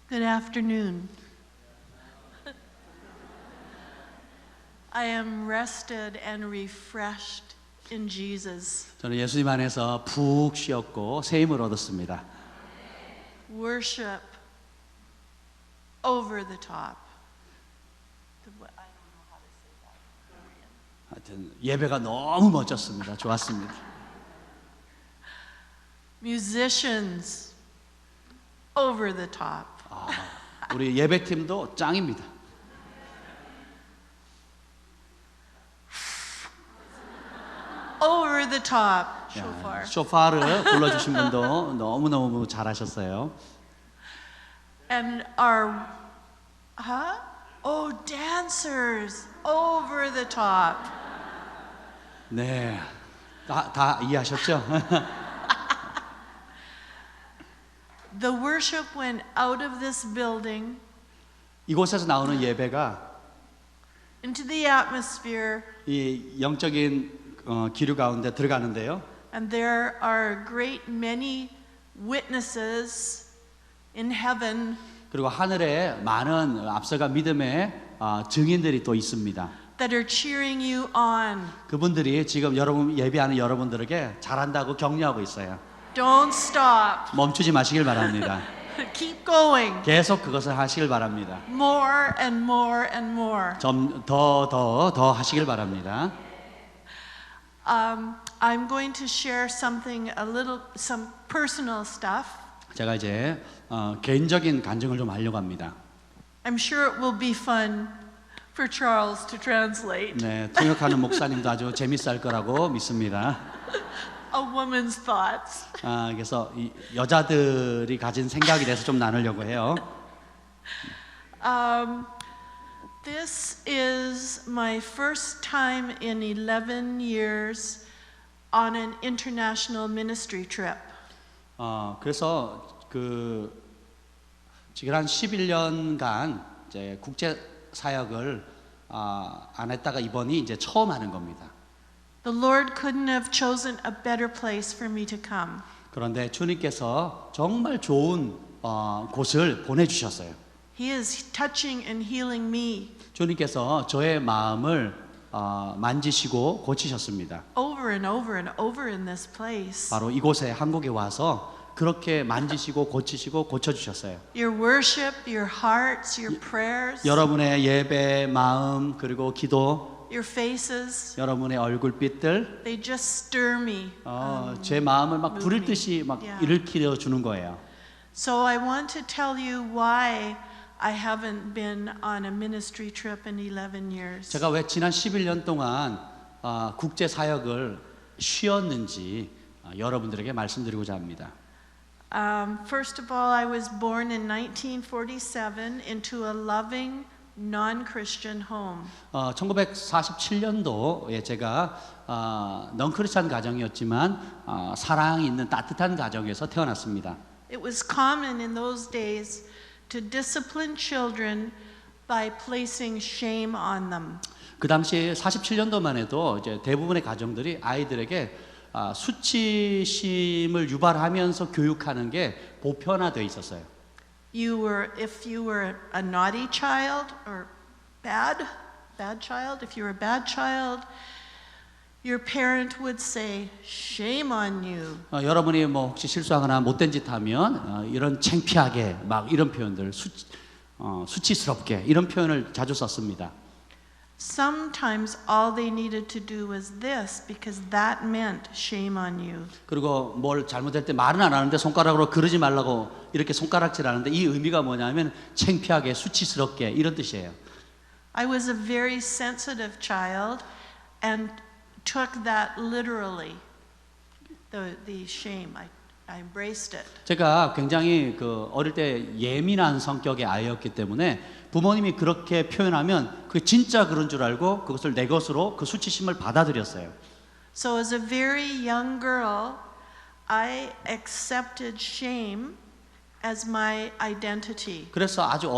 Good afternoon. I am rested and refreshed in Jesus. 저는 예수님 안에서 푹 쉬었고 새 힘을 얻었습니다. Worship over the top. 하여튼 예배가 너무 멋졌습니다. 좋았습니다. Musicians over the top. 우리 예배팀도 짱입니다. Over the top. Shofar. 쇼파를 불러주신 분도 너무너무 잘하셨어요. And our, dancers over the top. 네, 다 이해하셨죠? The worship went out of this building 이곳에서 나오는 예배가 into the atmosphere, 이 영적인 기류 가운데 들어가는데요. and there are a great many witnesses in heaven 그리고 하늘에 많은 앞서가 믿음의 증인들이 또 있습니다. that are cheering you on. 그분들이 지금 여러분 예배하는 여러분들에게 잘한다고 격려하고 있어요. Don't stop. 멈추지 마시길 바랍니다. Keep going. 계속 그것을 하시길 바랍니다. More and more and more. 좀 더 하시길 바랍니다. I'm going to share some personal stuff. 제가 이제 개인적인 간증을 좀 하려고 합니다. I'm sure it will be fun for Charles to translate. 네, 통역하는 목사님도 아주 재밌을 거라고 믿습니다. A woman's thoughts. 그래서 이 여자들이 가진 생각에 대해서 좀 나누려고 해요. This is my first time in 11 years on an international ministry trip. 그래서 지금 한 11년간 이제 국제 사역을 안 했다가 이번이 이제 처음 하는 겁니다. The Lord couldn't have chosen a better place for me to come. 그런데 주님께서 정말 좋은 곳을 보내주셨어요. He is touching and healing me. 주님께서 저의 마음을 만지시고 고치셨습니다. Over and over and over in this place. 바로 이곳에 한국에 와서 그렇게 만지시고 고치시고 고쳐주셨어요. Your worship, your hearts, your prayers, 여러분의 예배, 마음 그리고 기도, your faces, 여러분의 얼굴빛들, they just stir me. 제 마음을 막 부를 듯이 막 일으켜 주는 거예요. So I want to tell you why I haven't been on a ministry trip in 11 years. 제가 왜 지난 11년 동안 국제 사역을 쉬었는지 여러분들에게 말씀드리고자 합니다. First of all, I was born in 1947 into a loving non-Christian home. 1947년도에 제가 넌크리스찬 가정이었지만 사랑이 있는 따뜻한 가정에서 태어났습니다. It was common in those days to discipline children by placing shame on them. 그 당시 47년도만 해도 이제 대부분의 가정들이 아이들에게 수치심을 유발하면서 교육하는 게 보편화되어 있었어요. If you were a naughty child or bad child, if you were a bad child, your parent would say, "Shame on you." 여러분이 뭐 혹시 실수하거나 못된 짓 하면 이런 창피하게 막 이런 표현들 수치스럽게 이런 표현을 자주 썼습니다. Sometimes all they needed to do was this because that meant shame on you. 그리고 뭘 잘못할 때 말은 안 하는데 손가락으로 그러지 말라고 이렇게 손가락질하는데 이 의미가 뭐냐면 창피하게 수치스럽게 이런 뜻이에요. I was a very sensitive child and took that literally. The shame, I embraced it. 제가 굉장히 어릴 때 예민한 성격의 아이였기 때문에 부모님이 그렇게 표현하면 그 진짜 그런 줄 알고 그것을 내 것으로 그 수치심을 받아들였어요. So as a very young girl, I accepted shame as my identity. 그래서 아주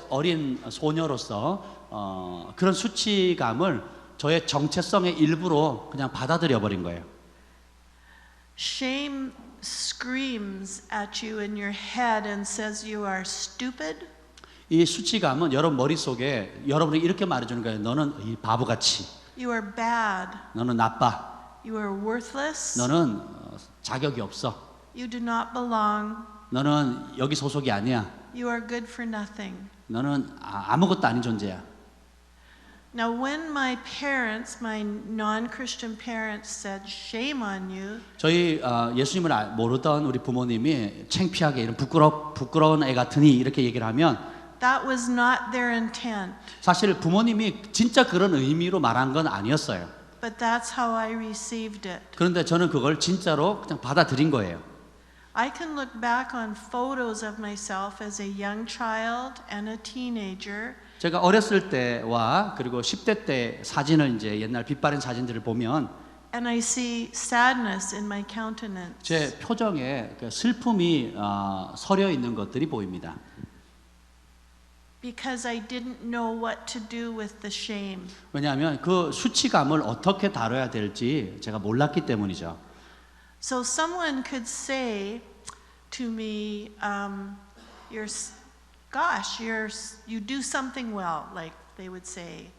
어린 소녀로서 그런 수치감을 저의 정체성의 일부로 그냥 받아들여 버린 거예요. shame screams at you in your head and says you are stupid, 이 수치감은 여러분 머릿속에 여러분이 이렇게 말해주는 거예요. 너는 이 바보같이, you are bad, 너는 나빠, you are worthless, 너는 자격이 없어, you do not belong, 너는 여기 소속이 아니야, you are good for nothing. 너는 아무것도 아닌 존재야. Now, when my parents, my non-Christian parents said, shame on you, 저희 예수님을 모르던 우리 부모님이 창피하게 이런 부끄러운 애 같으니 이렇게 얘기를 하면 that was not their intent, 사실 부모님이 진짜 그런 의미로 말한 건 아니었어요. but that's how I received it. 그런데 저는 그걸 진짜로 그냥 받아들인 거예요. I can look back on photos of myself as a young child and a teenager, 제가 어렸을 때와 그리고 10대 때 사진을 이제 옛날 빛바랜 사진들을 보면 and I see sadness in my countenance. 제 표정에 그 슬픔이 서려 있는 것들이 보입니다. Because I didn't know what to do with the shame. 왜냐하면 그 수치감을 어떻게 다뤄야 될지 제가 몰랐기 때문이죠. So someone could say to me, you do something well, like they would say.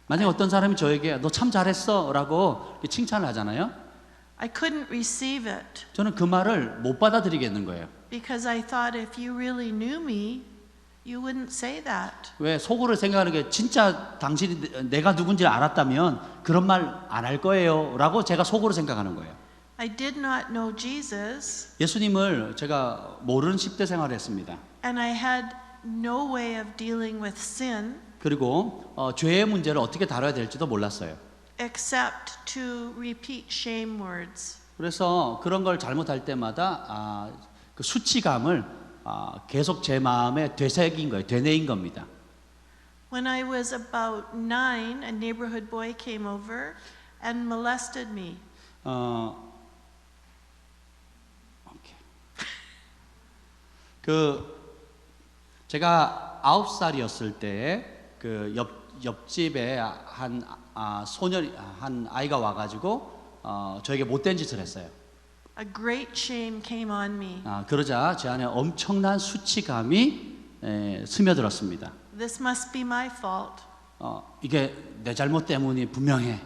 만약에 어떤 사람이 저에게 너 참 잘했어라고 칭찬을 하잖아요. I couldn't receive it 저는 그 말을 못 받아들이겠는 거예요. because I thought if you really knew me, you wouldn't say that. 왜 속으로 생각하는 게 진짜 당신이 내가 누군지 알았다면 그런 말 안 할 거예요라고 제가 속으로 생각하는 거예요. I did not know Jesus, 예수님을 제가 모르는 10대 생활을 했습니다. and I had no way of dealing with sin 그리고 죄의 문제를 어떻게 다뤄야 될지도 몰랐어요. except to repeat shame words. 그래서 그런 걸 잘못할 때마다 그 수치감을 계속 제 마음에 되새긴 거예요. 되뇌인 겁니다. When I was about 9, a neighborhood boy came over and molested me. 제가 9살이었을 때 그 옆집에 한 아이가 와가지고 저에게 못된 짓을 했어요. A great shame came on me. 그러자 제 안에 엄청난 수치감이 스며들었습니다. This must be my fault. 이게 내 잘못 때문이 분명해.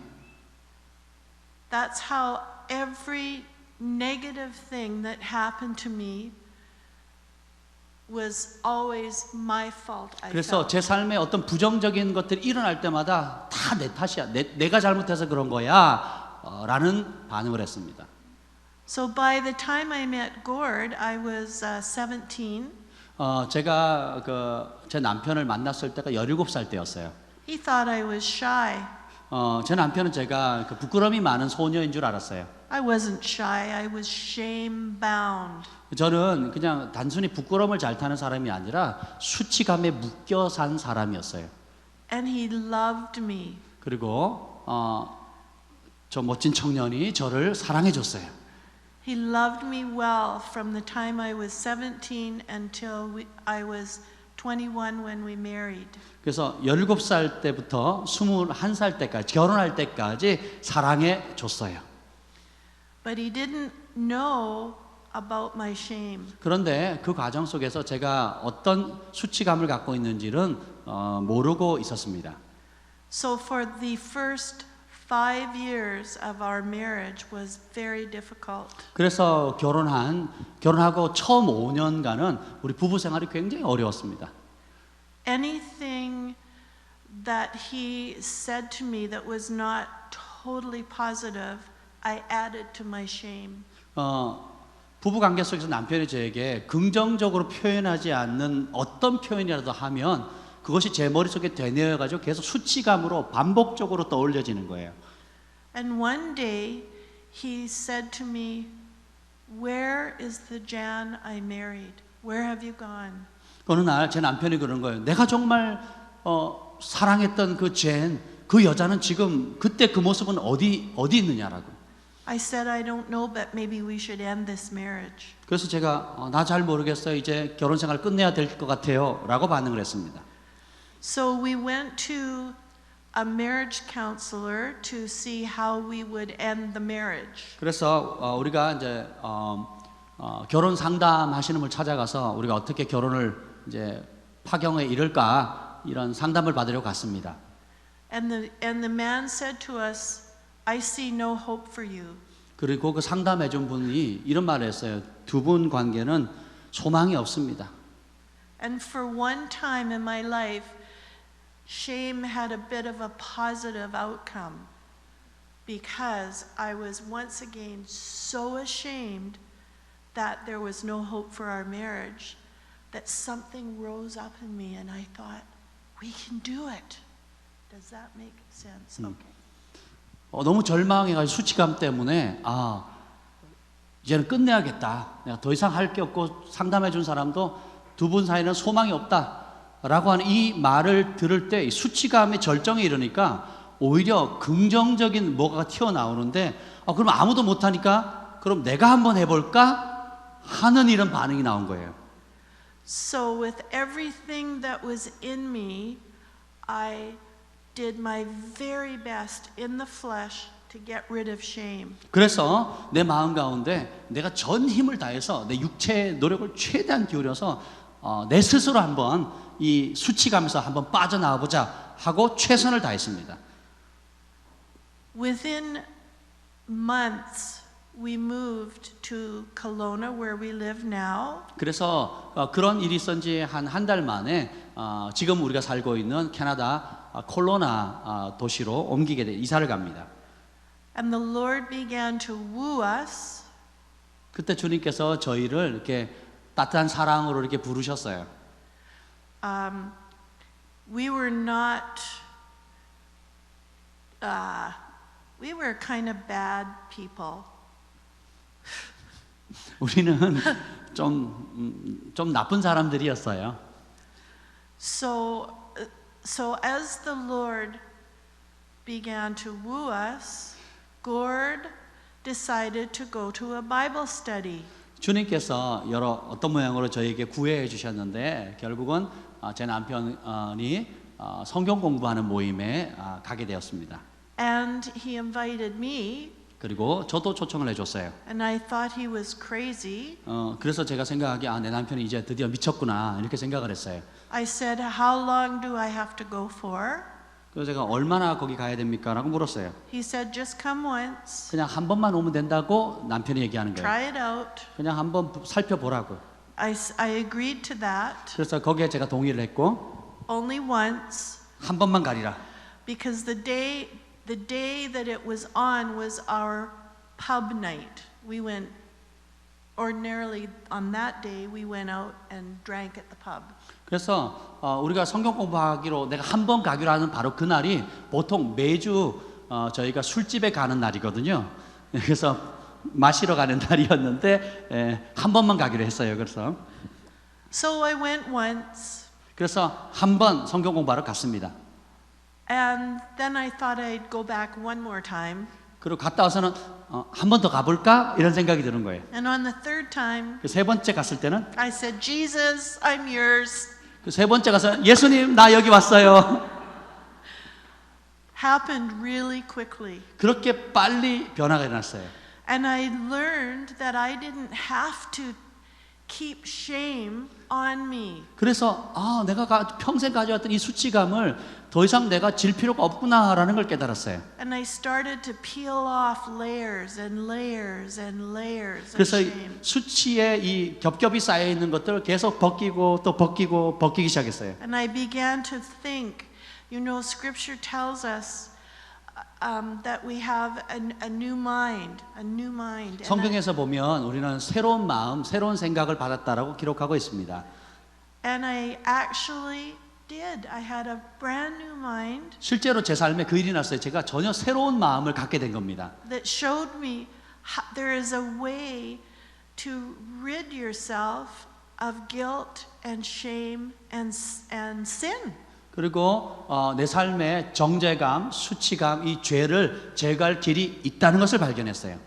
That's how every negative thing that happened to me was always my fault. I 그래서 felt. 제 삶에 어떤 부정적인 것들이 일어날 때마다 다 내 탓이야. 내가 잘못해서 그런 거야. 라는 반응을 했습니다. So by the time I met Gord, I was 17. 제가 제 남편을 만났을 때가 17살 때였어요. He thought I was shy. 제 남편은 제가 부끄러움이 많은 소녀인 줄 알았어요. I wasn't shy. I was shame bound. 저는 그냥 단순히 부끄러움을 잘 타는 사람이 아니라 수치감에 묶여 산 사람이었어요. And he loved me. 그리고 저 멋진 청년이 저를 사랑해 줬어요. He loved me well from the time I was 17 until I was 21 when we married. 그래서 17살 때부터 21살 때까지 결혼할 때까지 사랑해 줬어요. But he didn't know about my shame. 그런데 그 과정 속에서 제가 어떤 수치감을 갖고 있는지는 모르고 있었습니다. So for the first 5 years of our marriage was very difficult. 그래서 결혼하고 처음 5년간은 우리 부부 생활이 굉장히 어려웠습니다. Anything that he said to me that was not totally positive, I added to my shame. 부부 관계 속에서 남편이 저에게 긍정적으로 표현하지 않는 어떤 표현이라도 하면 그것이 제 머릿속에 되뇌어 가지고 계속 수치감으로 반복적으로 떠올려지는 거예요. And one day he said to me, "Where is the Jan I married? Where have you gone?" 어느 날 제 남편이 그러는 거예요. 내가 정말 사랑했던 그 여자는 지금 그때 그 모습은 어디 있느냐라고. I said, "I don't know, but maybe we should end this marriage." 그래서 제가 나 잘 모르겠어요. 이제 결혼 생활 끝내야 될 것 같아요라고 반응을 했습니다. So we went to a marriage counselor to see how we would end the marriage. 그래서 우리가 이제 결혼 상담하시는 분을 찾아가서 우리가 어떻게 결혼을 이제 파경에 이를까 이런 상담을 받으려고 갔습니다. And the man said to us, I see no hope for you. 그리고 그 상담해 준 분이 이런 말을 했어요. 두 분 관계는 소망이 없습니다. And for one time in my life, shame had a bit of a positive outcome because I was once again so ashamed that there was no hope for our marriage that something rose up in me and I thought, we can do it. Does that make sense? Okay. 너무 절망해가지고 수치감 때문에 이제는 끝내야겠다. 내가 더 이상 할 게 없고 상담해 준 사람도 두 분 사이는 소망이 없다라고 하는 이 말을 들을 때 수치감의 절정에 이르니까 오히려 긍정적인 뭐가 튀어나오는데 그럼 아무도 못하니까 그럼 내가 한번 해볼까 하는 이런 반응이 나온 거예요. So with everything that was in me, I did my very best in the flesh to get rid of shame. 그래서 내 마음 가운데 내가 전 힘을 다해서 내 육체의 노력을 최대한 기울여서 내 스스로 한번 이 수치감에서 한번 빠져나와 보자 하고 최선을 다했습니다. Within months, we moved to Kelowna, where we live now. 그래서 그런 일이 있은 지 한 달 만에 지금 우리가 살고 있는 캐나다 콜로나 도시로 옮기게 돼 이사를 갑니다. And the Lord began to woo us. 그때 주님께서 저희를 이렇게 따뜻한 사랑으로 이렇게 부르셨어요. We were not, we were kind of bad people. 우리는 좀 나쁜 사람들이었어요. So as the Lord began to woo us, Gord decided to go to a Bible study. 주님께서 어떤 모양으로 저에게 구애해 주셨는데 결국은 제 남편이 성경 공부하는 모임에 가게 되었습니다. And he invited me. 그리고 저도 초청을 해줬어요. And I thought he was crazy. 그래서 제가 생각하기에 내 남편이 이제 드디어 미쳤구나 이렇게 생각을 했어요. I said, how long do I have to go for? 그래서 제가 얼마나 거기 가야 됩니까? 라고 물었어요. He said, just come once. 그냥 한 번만 오면 된다고 남편이 얘기하는 거예요. Try it out. 그냥 한번 살펴보라고. I agreed to that. 그래서 거기에 제가 동의를 했고 Only once. 한 번만 가리라. Because the day that it was on was our pub night. We went, ordinarily on that day, we went out and drank at the pub. 그래서 우리가 성경 공부하기로 내가 한 번 가기로 하는 바로 그날이 보통 매주 저희가 술집에 가는 날이거든요. 그래서 마시러 가는 날이었는데 한 번만 가기로 했어요. 그래서 So I went once. 그래서 한 번 성경 공부하러 갔습니다. And then I thought I'd go back one more time. 그리고 갔다 와서는 한 번 더 가볼까 이런 생각이 드는 거예요. And on the third time, 그 세 번째 갔을 때는 I said, Jesus, I'm yours. 그 세 번째 가서 예수님 나 여기 왔어요. Happened really quickly. 그렇게 빨리 변화가 일어났어요. And I learned that I didn't have to keep shame on me. 그래서 내가 평생 가져왔던 이 수치감을 더 이상 내가 질 필요가 없구나라는 걸 깨달았어요. And I started to peel off layers and layers and layers of 그래서 shame. 수치에 이 겹겹이 쌓여 있는 것들을 계속 벗기고 또 벗기기 시작했어요. And I began to think, you know, Scripture tells us that we have a new mind, a new mind. 성경에서 보면 우리는 새로운 마음, 새로운 생각을 받았다라고 기록하고 있습니다. And I actually did. I had a brand new mind 실제로 제 삶에 그 일이 났어요. 제가 전혀 새로운 마음을 갖게 된 겁니다. that showed me there is a way to rid yourself of guilt and shame and sin. 그리고 내 삶의 정죄감, 수치감, 이 죄를 제거할 길이 있다는 것을 발견했어요.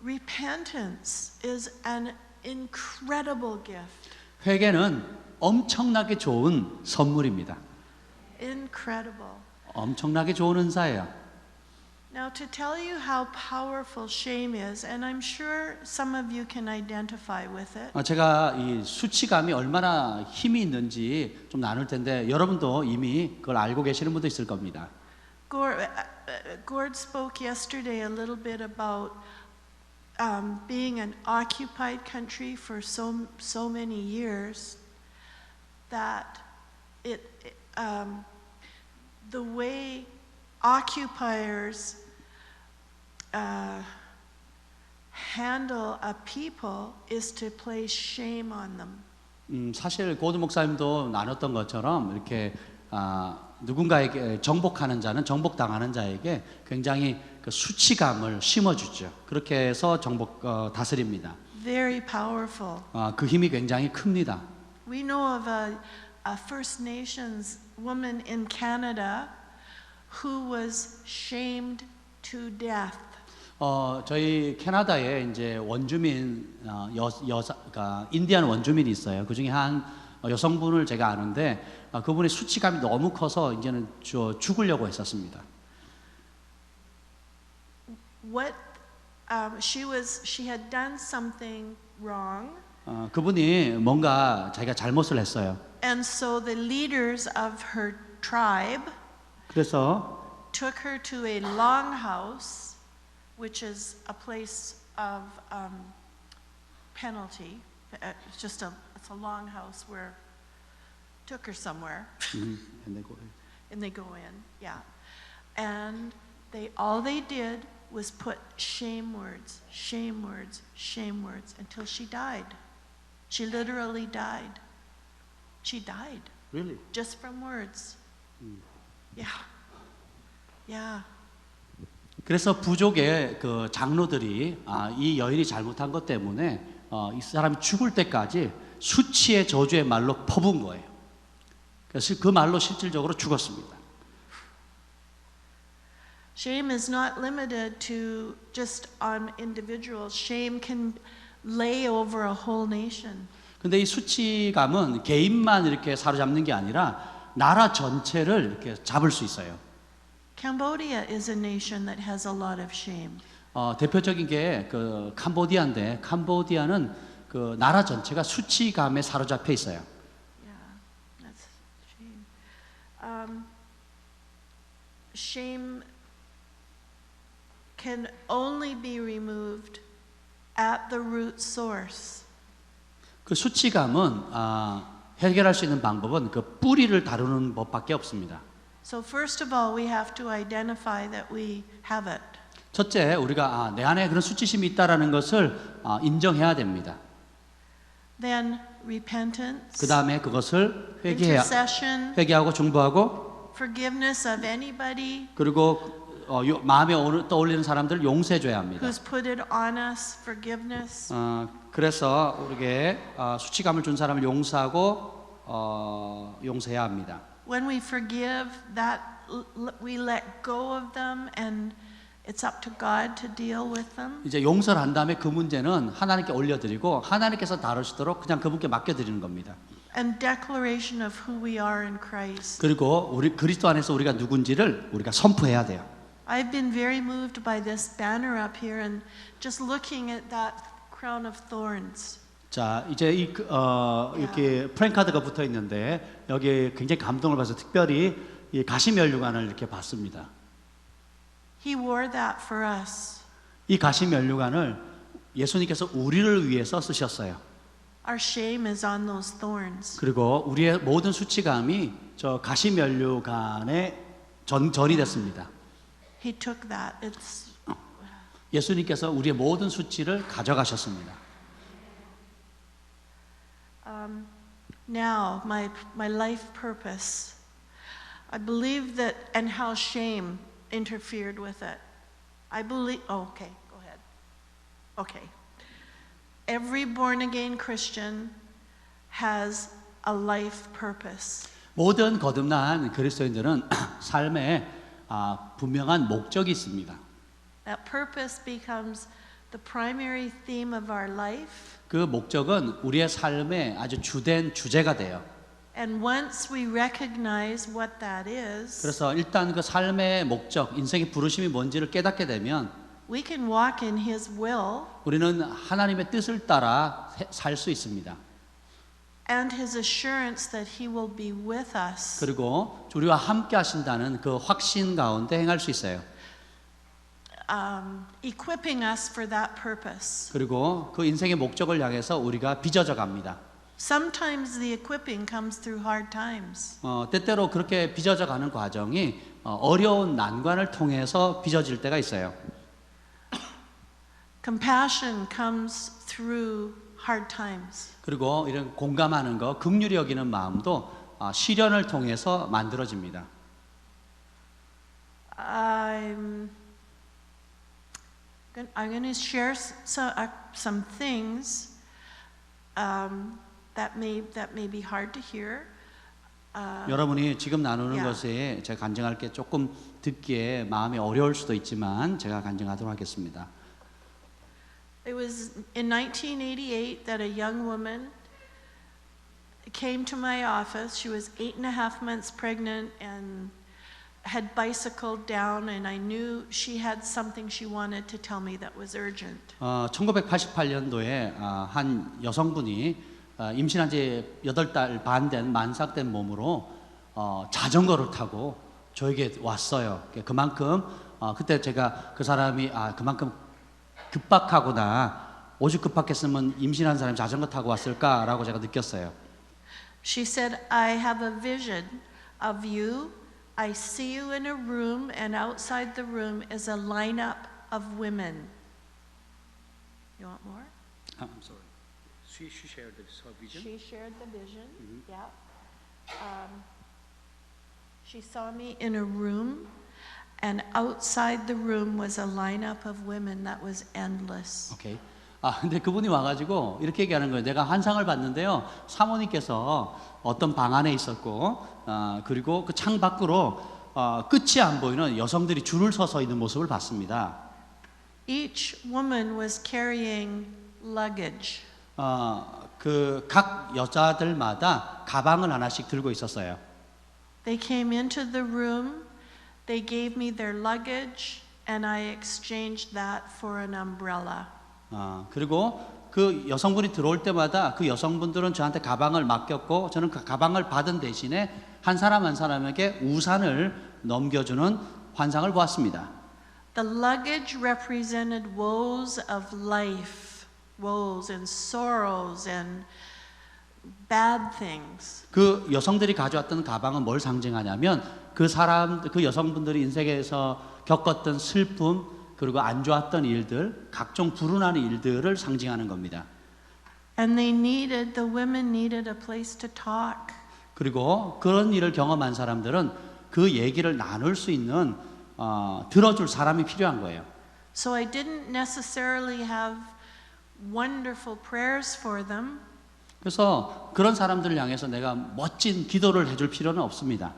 Repentance is an incredible gift. 회개는 엄청나게 좋은 선물입니다. Incredible. 엄청나게 좋은 은사예요. Now, to tell you how powerful shame is, and I'm sure some of you can identify with it. 제가 이 수치감이 얼마나 힘이 있는지 좀 나눌 텐데 여러분도 이미 그걸 알고 계시는 분도 있을 겁니다. Gord spoke yesterday a little bit about being an occupied country for so many years that the way occupiers handle a people is to place shame on them. 사실 고드 목사님도 나눴던 것처럼 이렇게 누군가에게 정복하는 자는 정복당하는 자에게 굉장히 그 수치감을 심어주죠. 그렇게 해서 다스립니다. Very powerful. 그 힘이 굉장히 큽니다. We know of a First Nations woman in Canada who was shamed to death. 저희 캐나다에 이제 원주민 그러니까 인디안 원주민이 있어요. 그 중에 한 여성분을 제가 아는데 그분의 수치감이 너무 커서 이제는 죽으려고 했었습니다. She had done something wrong. 그분이 뭔가 자기가 잘못을 했어요. And so the leaders of her tribe 그래서 took her to a longhouse, which is a place of penalty. It's a longhouse where took her somewhere. and they go in, yeah. And all they did was put shame words until she died. She literally died. She died. Really? Just from words. Yeah. Yeah. 그래서 부족의 그 장로들이 이 여인이 잘못한 것 때문에 이 사람이 죽을 때까지 수치의 저주의 말로 퍼부은 거예요. 그래서 그 말로 실질적으로 죽었습니다. Shame is not limited to just on individuals. Shame can lay over a whole nation. 근데 이 수치감은 개인만 이렇게 사로잡는 게 아니라 나라 전체를 이렇게 잡을 수 있어요. Cambodia is a nation that has a lot of shame. 대표적인 게 그 캄보디아인데 캄보디아는 그 나라 전체가 수치감에 사로잡혀 있어요. Yeah, that's shame. Shame can only be removed at the root source. 그 수치감은 해결할 수 있는 방법은 그 뿌리를 다루는 법밖에 없습니다. So first of all, we have to identify that we have it. 첫째, 우리가 내 안에 그런 수치심이 있다라는 것을 인정해야 됩니다. Then repentance. 그 다음에 그것을 intercession, 회개하고 중보하고 forgiveness of anybody 그리고 마음에 떠올리는 사람들 용서해줘야 합니다. who's put it on us, forgiveness. 그래서 우리에게 수치감을 준 사람을 용서하고 용서해야 합니다. When we forgive, that we let go of them, and it's up to God to deal with them. 이제 용서를 한 다음에 그 문제는 하나님께 올려드리고 하나님께서 다루시도록 그냥 그분께 맡겨드리는 겁니다. And declaration of who we are in Christ. 그리고 우리 그리스도 안에서 우리가 누군지를 우리가 선포해야 돼요. I've been very moved by this banner up here and just looking at that crown of thorns. 자, 이제 이렇게 프랭카드가 붙어 있는데 여기 굉장히 감동을 받아서 특별히 이 가시면류관을 이렇게 봤습니다. He wore that for us. 이 가시면류관을 예수님께서 우리를 위해서 쓰셨어요. Our shame is on those thorns. 그리고 우리의 모든 수치감이 저 가시면류관에 전이 됐습니다. He took that. It's 예수님께서 우리의 모든 수치를 가져가셨습니다. Now, my life purpose. I believe that, and how shame interfered with it. I believe, okay, go ahead. Okay. Every born again Christian has a life purpose. 모든 거듭난 그리스도인들은 삶에 분명한 목적이 있습니다. That purpose becomes the primary theme of our life. 그 목적은 우리의 삶의 아주 주된 주제가 돼요. And once we recognize what that is, 그래서 일단 그 삶의 목적, 인생의 부르심이 뭔지를 깨닫게 되면 we can walk in His will 우리는 하나님의 뜻을 따라 살 수 있습니다. and His assurance that He will be with us. 그리고 우리와 함께 하신다는 그 확신 가운데 행할 수 있어요. Equipping us for that purpose. 그리고 그 인생의 목적을 향해서 우리가 빚어져 갑니다. Sometimes the equipping comes through hard times. 때때로 그렇게 빚어져 가는 과정이 어려운 난관을 통해서 빚어질 때가 있어요. Compassion comes through hard times. 그리고 이런 공감하는 거, 긍휼히 여기는 마음도 시련을 통해서 만들어집니다. I'm going to share some things that may be hard to hear. 여러분이 지금 나누는 Yeah. 것에 제가 간증할 게 조금 듣기에 마음이 어려울 수도 있지만 제가 간증하도록 하겠습니다. It was in 1988 that a young woman came to my office. She was 8.5 months pregnant and had bicycled down, and I knew she had something she wanted to tell me that was urgent. 1988년도에 한 여성분이 임신한 지 8달 반 된 만삭된 몸으로 자전거를 타고 저에게 왔어요. 그만큼 그때 제가 그 사람이 그만큼 급박하구나. 오죽 급박했으면 임신한 사람이 자전거 타고 왔을까라고 제가 느꼈어요. She said, I have a vision of you. I see you in a room, and outside the room is a lineup of women. You want more? I'm sorry. She shared her vision. She shared the vision. Yeah. She saw me in a room, and outside the room was a lineup of women that was endless. 오케이. 근데 그분이 와가지고 이렇게 얘기하는 거예요. 내가 환상을 봤는데요. 사모님께서 어떤 방 안에 있었고, 그리고 그 창 밖으로 끝이 안 보이는 여성들이 줄을 서서 있는 모습을 봤습니다. Each woman was carrying luggage. 그 각 여자들마다 가방을 하나씩 들고 있었어요. They came into the room, they gave me their luggage, and I exchanged that for an umbrella. 그리고 그 여성분이 들어올 때마다 그 여성분들은 저한테 가방을 맡겼고 저는 그 가방을 받은 대신에 한 사람 한 사람에게 우산을 넘겨주는 환상을 보았습니다. The luggage represented woes of life, woes and sorrows and bad things. 그 여성들이 가져왔던 가방은 뭘 상징하냐면 그 여성분들이 인생에서 겪었던 슬픔 그리고 안 좋았던 일들, 각종 불운한 일들을 상징하는 겁니다. And the women needed a place to talk. 그리고 그런 일을 경험한 사람들은 그 얘기를 나눌 수 있는 들어줄 사람이 필요한 거예요. So I didn't necessarily have wonderful prayers for them. 그래서 그런 사람들을 향해서 내가 멋진 기도를 해줄 필요는 없습니다.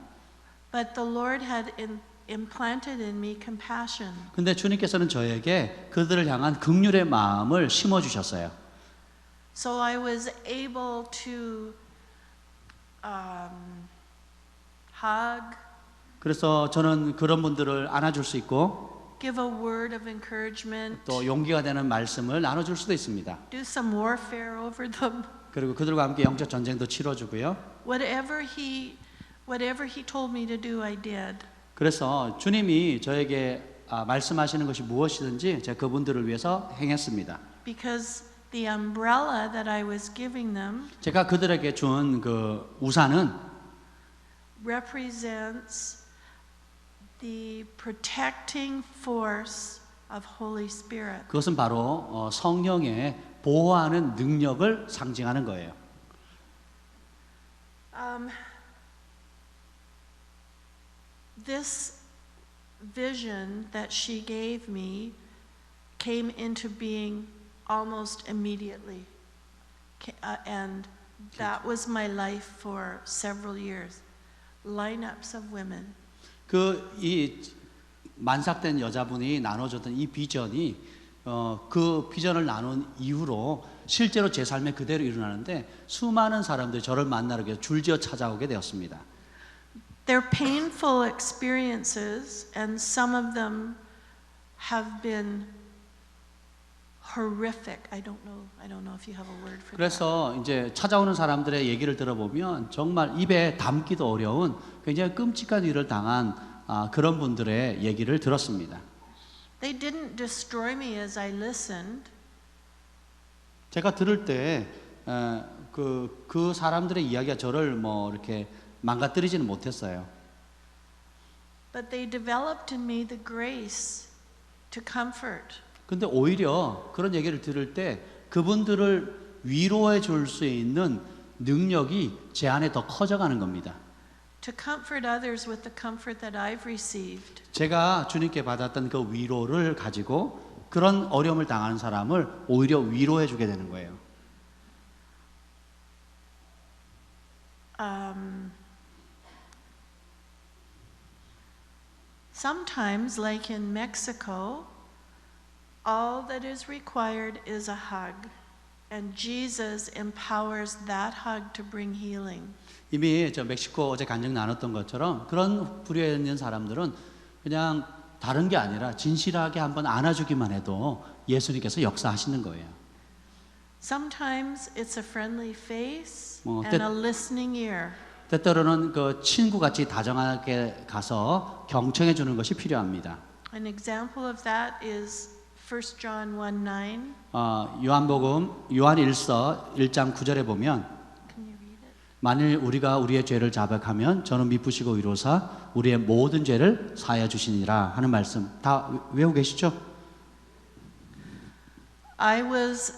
But the Lord had implanted in me compassion. 근데 주님께서는 저에게 그들을 향한 긍휼의 마음을 심어 주셨어요. So I was able to hug, 그래서 저는 그런 분들을 안아줄 수 있고 give a word of encouragement, 또 용기가 되는 말씀을 나눠줄 수도 있습니다. do some warfare over them. 그리고 그들과 함께 영적 전쟁도 치러주고요. Whatever he told me to do, I did. 그래서 주님이 저에게 말씀하시는 것이 무엇이든지 제가 그분들을 위해서 행했습니다. Because the umbrella that I was giving them 제가 그들에게 준 그 우산은 represents the protecting force of Holy Spirit. 그것은 바로 성령의 보호하는 능력을 상징하는 거예요. This vision that she gave me came into being almost immediately. And that was my life for several years. Lineups of women. 이 만삭된 여자분이 나눠줬던 이 비전이 그 비전을 나눈 이후로 실제로 제 삶에 그대로 일어나는데 수많은 사람들이 저를 만나러 위해서 줄지어 찾아오게 되었습니다. They're painful experiences, and some of them have been horrific. I don't know if you have a word for that. 그래서 이제 찾아오는 사람들의 얘기를 들어보면 정말 입에 담기도 어려운 굉장히 끔찍한 일을 당한 그런 분들의 얘기를 들었습니다. They didn't destroy me as I listened. 제가 들을 때 그 사람들의 이야기가 저를 뭐 이렇게 망가뜨리지는 못했어요. But they developed in me the grace to comfort. 근데 오히려 그런 얘기를 들을 때 그분들을 위로해 줄 수 있는 능력이 제 안에 더 커져가는 겁니다. To comfort others with the comfort that I've received. 제가 주님께 받았던 그 위로를 가지고 그런 어려움을 당하는 사람을 오히려 위로해 주게 되는 거예요. Sometimes, like in Mexico, all that is required is a hug, and Jesus empowers that hug to bring healing. 이미 저 멕시코 어제 간증 나눴던 것처럼 그런 부류에 있는 사람들은 그냥 다른 게 아니라 진실하게 한번 안아주기만 해도 예수님께서 역사하시는 거예요. Sometimes it's a friendly face 뭐, and a listening ear. 때때로는 그 친구같이 다정하게 가서 경청해 주는 것이 필요합니다. An example of that is 1 John 1:9. 요한 1서 1장 9절에 보면 Can you read it? 만일 우리가 우리의 죄를 자백하면 저는 미쁘시고 위로사 우리의 모든 죄를 사하여 주시니라 하는 말씀 다 외우고 계시죠? I was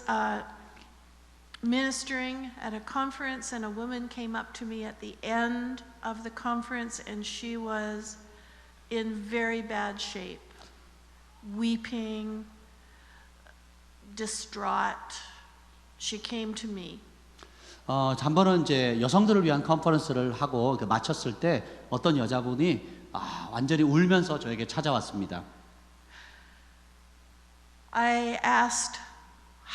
ministering at a conference, and a woman came up to me at the end of the conference, and she was in very bad shape, weeping, distraught. She came to me. 한 번은 이제 여성들을 위한 컨퍼런스를 하고 마쳤을 때 어떤 여자분이 완전히 울면서 저에게 찾아왔습니다. I asked,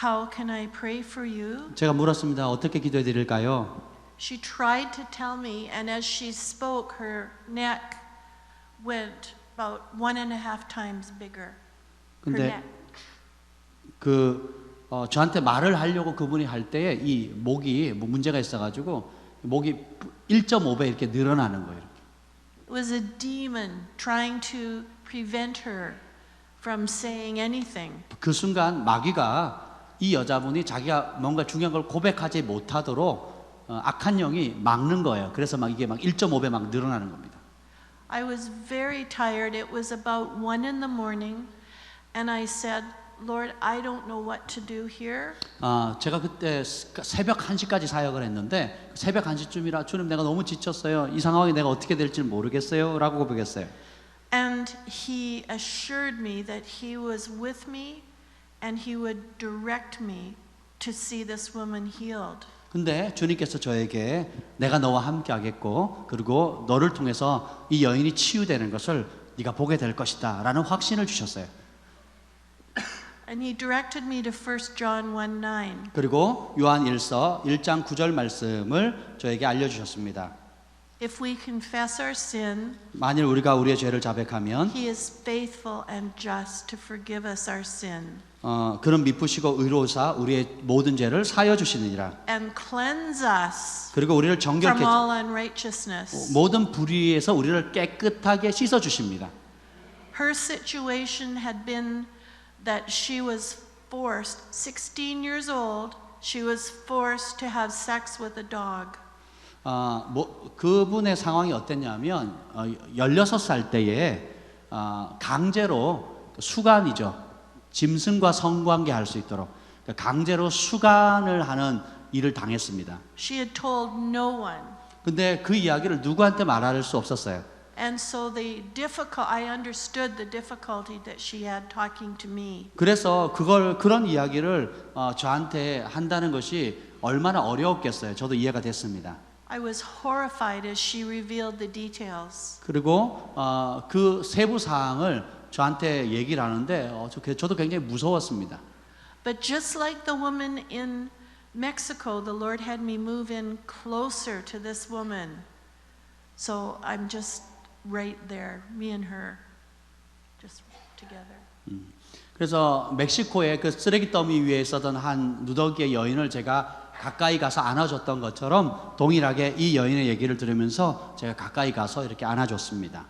"How can I pray for you?" 제가 물었습니다. 어떻게 기도해 드릴까요? She tried to tell me, and as she spoke, her neck went about 1.5 times bigger. Her 근데 neck. 저한테 말을 하려고 그분이 할 때에 이 목이 뭐 문제가 있어가지고 목이 1.5배 이렇게 늘어나는 거예요. It was a demon trying to prevent her from saying anything. 그 순간 마귀가 이 여자분이 자기가 뭔가 중요한 걸 고백하지 못하도록 악한 영이 막는 거예요. 그래서 막 이게 막 1.5배 막 늘어나는 겁니다. I was very tired. It was about 1 in the morning, and I said, "Lord, I don't know what to do here." 제가 그때 새벽 1시까지 사역을 했는데 새벽 1시쯤이라 주님 내가 너무 지쳤어요. 이 상황이 내가 어떻게 될지 모르겠어요. 라고 고백했어요. And he assured me that he was with me and he would direct me to see this woman healed. 근데 주님께서 저에게 내가 너와 함께 하겠고 그리고 너를 통해서 이 여인이 치유되는 것을 네가 보게 될 것이다 라는 확신을 주셨어요. And he directed me to 1 John 1:9. 그리고 요한 1서 1장 9절 말씀을 저에게 알려주셨습니다. If we confess our sin, 만일 우리가 우리의 죄를 자백하면 he is faithful and just to forgive us our sin 그는 미쁘시고 의로우사 우리의 모든 죄를 사하여 주시느니라. and cleanse us 그리고 우리를 from 정결케 all unrighteousness. 모든 불의에서 우리를 깨끗하게 씻어 주십니다. Her situation had been that she was forced, 16 years old, she was forced to have sex with a dog. 그분의 상황이 어땠냐면 16살 때에 강제로 수간이죠. 짐승과 성관계 할 수 있도록 강제로 수간을 하는 일을 당했습니다. She had told no one. 근데 그 이야기를 누구한테 말할 수 없었어요. And so I understood the difficulty that she had talking to me. 그래서 그런 이야기를 저한테 한다는 것이 얼마나 어려웠겠어요. 저도 이해가 됐습니다. I was horrified as she revealed the details. 그리고 그 세부 사항을 저한테 얘기를 하는데 저도 굉장히 무서웠습니다. But just like the woman in Mexico, the Lord had me move in closer to this woman. So I'm just right there, me and her, just together. 그래서 멕시코의 그 쓰레기 더미 위에 있었던 한 누더기의 여인을 제가 가까이 가서 안아줬던 것처럼 동일하게 이 여인의 얘기를 들으면서 제가 가까이 가서 이렇게 안아줬습니다.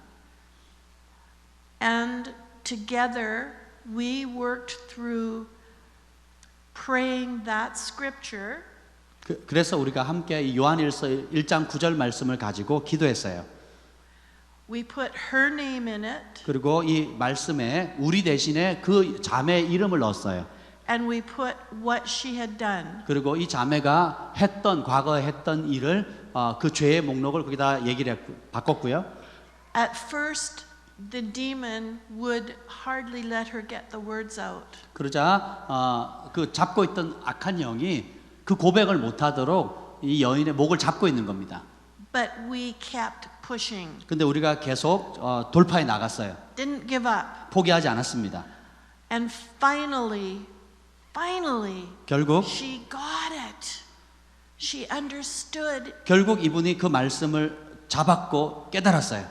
And together we worked through praying that scripture. 그래서 우리가 함께 이 요한일서 1장 9절 말씀을 가지고 기도했어요. We put her name in it. 그리고 이 말씀에 우리 대신에 그 자매의 이름을 넣었어요. And we put what she had done. 그리고 이 자매가 과거에 했던 일을 그 죄의 목록을 거기다 얘기를 바꿨고요. At first, the demon would hardly let her get the words out. 그러자 그 잡고 있던 악한 영이 그 고백을 못하도록 이 여인의 목을 잡고 있는 겁니다. But we kept pushing. 근데 우리가 계속 돌파해 나갔어요. Didn't give up. 포기하지 않았습니다. And finally, 결국 she got it. She understood. 결국 이분이 그 말씀을 잡았고 깨달았어요.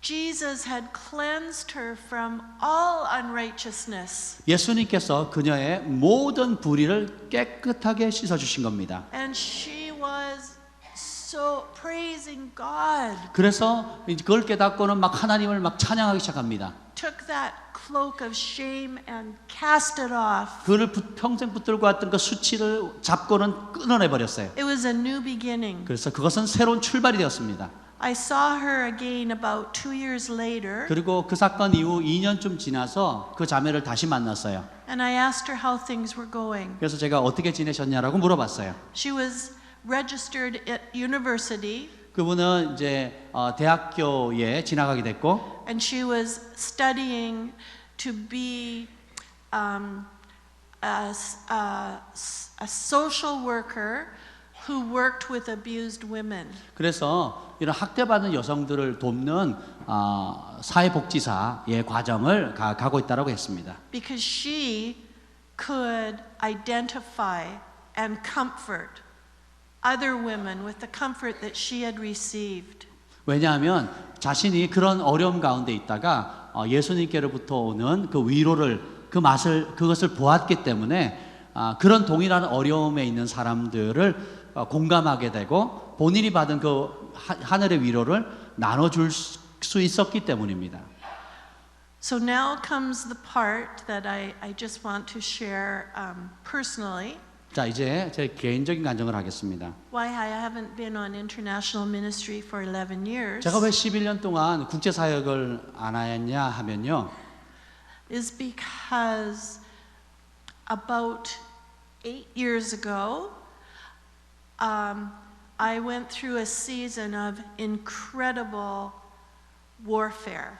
Jesus had cleansed her from all unrighteousness. 예수님께서 그녀의 모든 불의를 깨끗하게 씻어 주신 겁니다. And she was so praising God. 그래서 그걸 깨닫고는 막 하나님을 막 찬양하기 시작합니다. Took that cloak of shame and cast it off. 그를 평생 붙들고 왔던 그 수치를 잡고는 끊어내 버렸어요. It was a new beginning. 그래서 그것은 새로운 출발이 되었습니다. I saw her again about 2 years later. 그리고 그 사건 이후 2년쯤 지나서 그 자매를 다시 만났어요. And I asked her how things were going. 그래서 제가 어떻게 지내셨냐라고 물어봤어요. She was registered at university. 그분은 이제 대학교에 진학하게 됐고, And she was studying to be a social worker who worked with abused women. 그래서 이런 학대받은 여성들을 돕는 사회복지사의 과정을 가고 있다라고 했습니다. Because she could identify and comfort other women with the comfort that she had received. 왜냐하면 자신이 그런 어려움 가운데 있다가 예수님께로부터 오는 그 위로를 그것을 보았기 때문에 그런 동일한 어려움에 있는 사람들을 공감하게 되고 본인이 받은 그 하늘의 위로를 나눠줄 수 있었기 때문입니다. So now comes the part that I just want to share personally. 자, 이제 제 개인적인 간증을 하겠습니다. Why I haven't been on international ministry for 11 years 제가 왜 11년 동안 국제 사역을 안 했냐 하면요. is because about 8 years ago I went through a season of incredible warfare.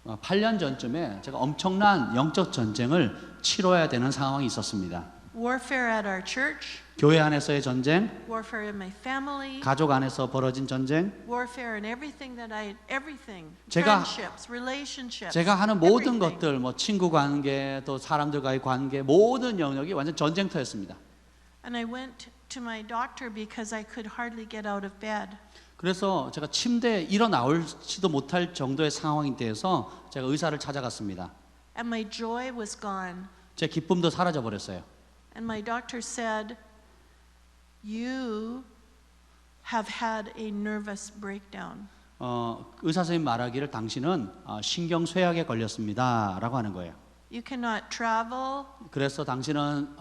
8년 전쯤에 제가 엄청난 영적 전쟁을 치러야 되는 상황이 있었습니다. Warfare at our church, 교회 안에서의 전쟁, warfare in my family, 가족 안에서 벌어진 전쟁, warfare in everything everything, 제가- friendships, relationships. 제가 하는 모든 everything. 것들, 뭐 친구 관계, 또 사람들과의 관계, 모든 영역이 완전 전쟁터였습니다. And I went to my doctor because I could hardly get out of bed. 그래서 제가 침대에 일어나올지도 못할 정도의 상황이 돼서 제가 의사를 찾아갔습니다. And my joy was gone. 제 기쁨도 사라져 버렸어요. And my doctor said, "You have had a nervous breakdown." 의사 선생님 말하기를 당신은 신경쇠약에 걸렸습니다라고 하는 거예요. You cannot travel, 그래서 당신은